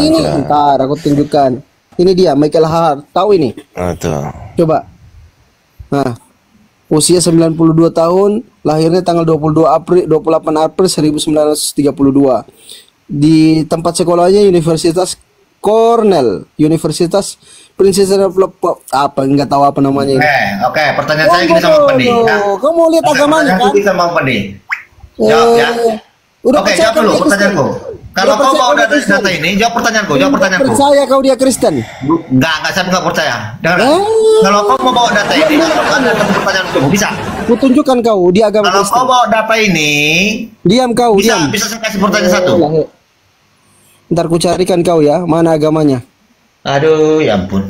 Ini ntar aku tunjukkan. Ini dia Michael Hart. Tahu ini? Coba. Nah, usia 92 tahun, lahirnya tanggal 28 April 1932. Di tempat sekolahnya Universitas Cornell, Universitas Princess of apa enggak tahu apa namanya ini. Oke, pertanyaan saya gini sama Pandi. Kamu mau lihat agamanya kan? Sama Pandi. Jawab ya. Oke, jawab dulu pertanyaanku. Kalau kau bawa data ini, jawab pertanyaanku. Percaya kau dia Kristen? Enggak, saya enggak percaya. Kalau kau mau bawa data ini, ada pertanyaanku, bisa? Ku tunjukkan kau di agama Kristen. Kalau kau bawa data ini, diam kau, diam. Bisa saya kasih pertanyaan satu. Ntar ku carikan kau ya, mana agamanya. Aduh, ya ampun.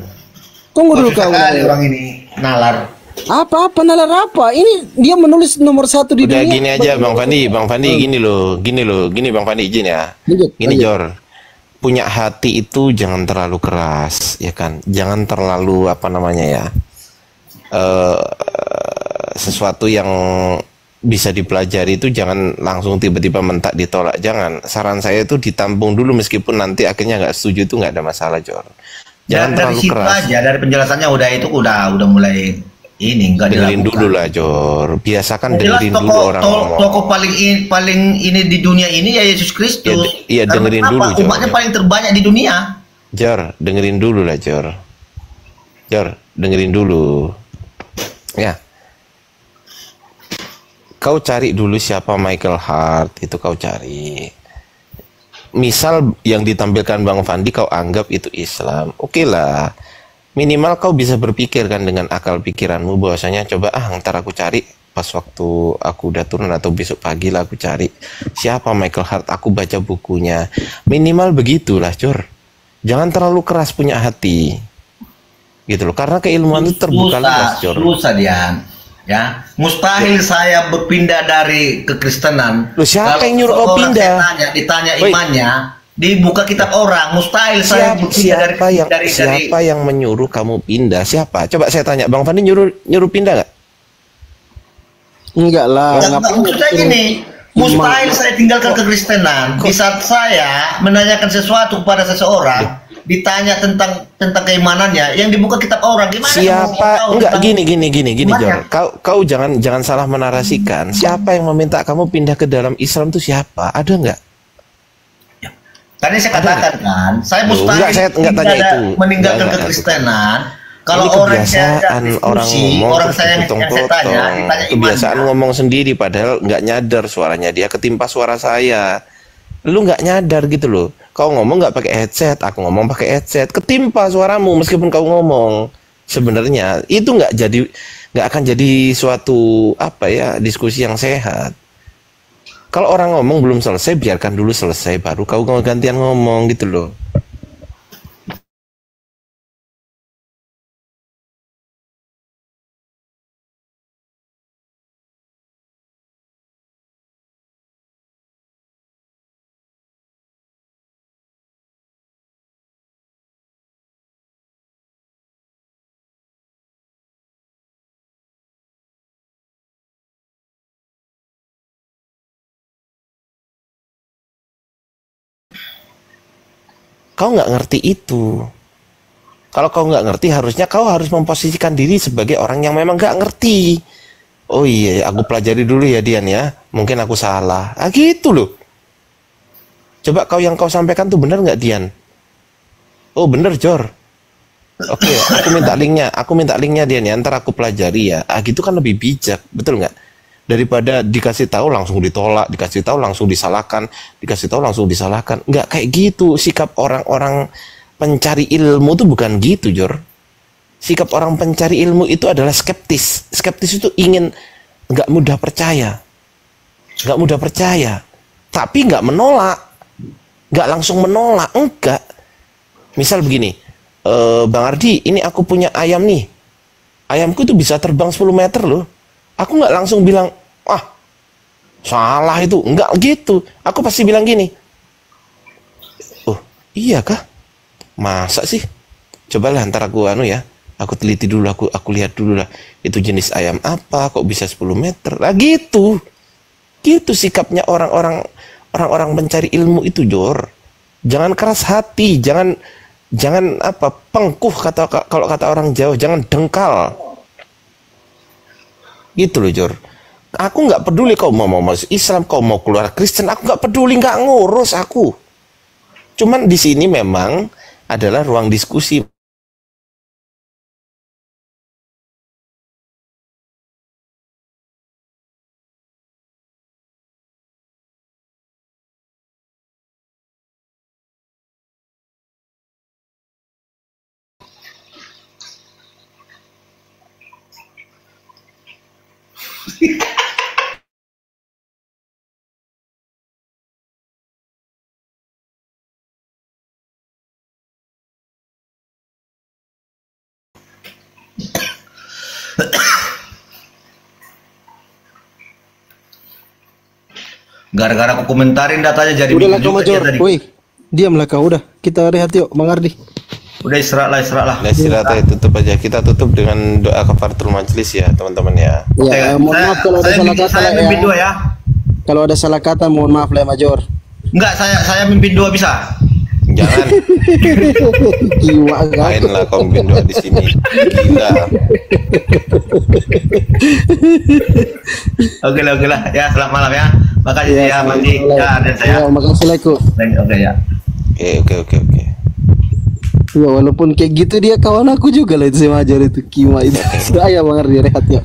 Tunggu dulu kau. Orang ini nalar. Apa nalar apa? Ini dia menulis nomor 1 di dunia. Gini aja Bang Fandi gini loh, Bang Fandi izin ya. Gini Jor, punya hati itu jangan terlalu keras, ya kan? Jangan terlalu apa namanya ya, sesuatu yang bisa dipelajari itu jangan langsung tiba-tiba mentak ditolak. Jangan. Saran saya itu ditampung dulu meskipun nanti akhirnya nggak setuju itu nggak ada masalah Jor. Jangan terlalu keras. Aja dari penjelasannya udah mulai ini enggak dengerin dulu lah Jor, biasakan dengerin dulu orang ngomong. Tokoh paling ini di dunia ini ya Yesus Kristus. Iya dengerin dulu Jor. Umatnya paling terbanyak di dunia. Jor, dengerin dulu lah Jor, dengerin dulu. Ya, kau cari dulu siapa Michael Hart, itu kau cari. misal yang ditampilkan Bang Fandi kau anggap itu Islam, oke lah. Minimal kau bisa berpikir kan dengan akal pikiranmu bahwasanya coba ntar aku cari pas waktu aku udah turun atau besok pagi lah aku cari siapa Michael Hart, aku baca bukunya. Minimal begitulah, Cur. Jangan terlalu keras punya hati. Gitu loh. Karena keilmuan itu terbuka luas, Cur. Susah, Dian. Ya, mustahil saya berpindah dari kekristenan. Loh, siapa kalau yang nyuruh pindah? Ditanya imannya, dibuka kitab orang, mustahil saya berpindah siapa yang menyuruh kamu pindah? Siapa? Coba saya tanya, Bang Fandi nyuruh pindah nggak? Enggak lah. Maksud saya gini, mustahil saya tinggalkan kekristenan. Di saat saya menanyakan sesuatu kepada seseorang, ditanya tentang keimanannya, yang dibuka kitab orang, gimana? Siapa? Enggak, gini, Jor. Kau jangan salah menarasikan. Siapa yang meminta kamu pindah ke dalam Islam itu siapa? Ada nggak? Tadi saya katakan kan, saya mustahil saya enggak tanya itu. Meninggalkan kekristenan. Kalau orang saya tanya, kebiasaan ngomong sendiri padahal nggak nyadar suaranya dia ketimpa suara saya. Lu nggak nyadar gitu loh. Kau ngomong nggak pakai headset, aku ngomong pakai headset, ketimpa suaramu meskipun kau ngomong. Sebenarnya itu nggak akan jadi suatu diskusi yang sehat. Kalau orang ngomong belum selesai, biarkan dulu selesai, baru kau gantian ngomong gitu loh. Kau nggak ngerti itu. Kalau kau nggak ngerti, harusnya kau harus memposisikan diri sebagai orang yang memang nggak ngerti. Oh iya, aku pelajari dulu ya Dian ya. Mungkin aku salah. Gitu loh. Coba yang kau sampaikan tuh benar nggak Dian? Oh bener Jor. Oke, aku minta linknya Dian ya. Ntar aku pelajari ya. Gitu kan lebih bijak, betul nggak? Daripada dikasih tahu langsung ditolak, dikasih tahu langsung disalahkan, dikasih tahu langsung disalahkan. Nggak kayak gitu. Sikap orang-orang pencari ilmu tuh bukan gitu, Jor. Sikap orang pencari ilmu itu adalah skeptis. Skeptis itu ingin nggak mudah percaya, tapi nggak menolak, nggak langsung menolak, enggak. Misal begini, Bang Ardi, ini aku punya ayam nih, ayamku itu bisa terbang 10 meter loh. Aku nggak langsung bilang, salah itu, enggak gitu. Aku pasti bilang gini, oh iya kah? Masa sih? Cobalah ntar aku aku teliti dulu, aku lihat dulu lah, itu jenis ayam apa, kok bisa 10 meter? Lah gitu sikapnya orang-orang mencari ilmu itu, Jor. Jangan keras hati, jangan pengkuh kalau kata orang Jawa, jangan dengkal. Gitu loh, Jor. Aku nggak peduli kau mau masuk Islam, kau mau keluar Kristen, aku nggak peduli, nggak ngurus aku. Cuman di sini memang adalah ruang diskusi. Gara-gara aku komentarin datanya jadi udah lah kau Major, woi, diamlah kau, udah kita rehat yuk, Bang Ardi. Udah istirahat lah. Istirahat aja, tutup aja. Kita tutup dengan doa kafaratul majelis ya, teman-teman ya. Ya, mohon maaf kalau ada salah kata ya. Kalau ada salah kata mohon maaf lah ya, Major. Enggak, saya mimpin dua bisa. Jangan. Main lah kau mimpin dua di sini. Gila. Oke lah. Ya, selamat malam ya. Makasih ya, Mandi. Ya, dan saya. Makasih lah, Ko. Oke ya. Oke. Ya, walaupun kayak gitu dia kawan aku juga lah itu si Major itu, Kima itu. Saya Bang Ardi rehat ya.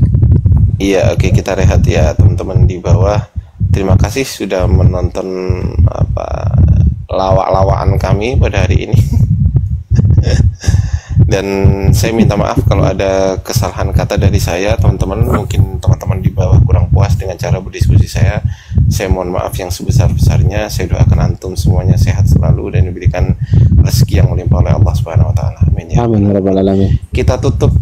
Iya, oke, kita rehat ya teman-teman di bawah. Terima kasih sudah menonton lawak-lawakan kami pada hari ini. Dan saya minta maaf kalau ada kesalahan kata dari saya, teman-teman. Mungkin teman-teman di bawah kurang puas dengan cara berdiskusi saya. Saya mohon maaf yang sebesar-besarnya. Saya doakan antum semuanya sehat selalu dan diberikan rezeki yang melimpah oleh Allah Subhanahu wa taala. Amin ya. Amin ya rabbal alamin. Kita tutup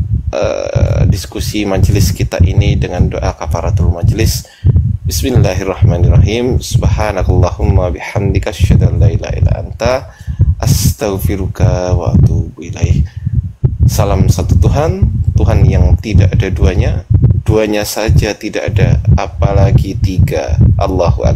diskusi majelis kita ini dengan doa kafaratul majelis. Bismillahirrahmanirrahim. Subhanakallahumma bihamdika asyhadu an la ilaha illa anta astaghfiruka wa atubu ilaih. Salam satu Tuhan, Tuhan yang tidak ada duanya, duanya saja tidak ada, apalagi tiga. Allahu Akbar.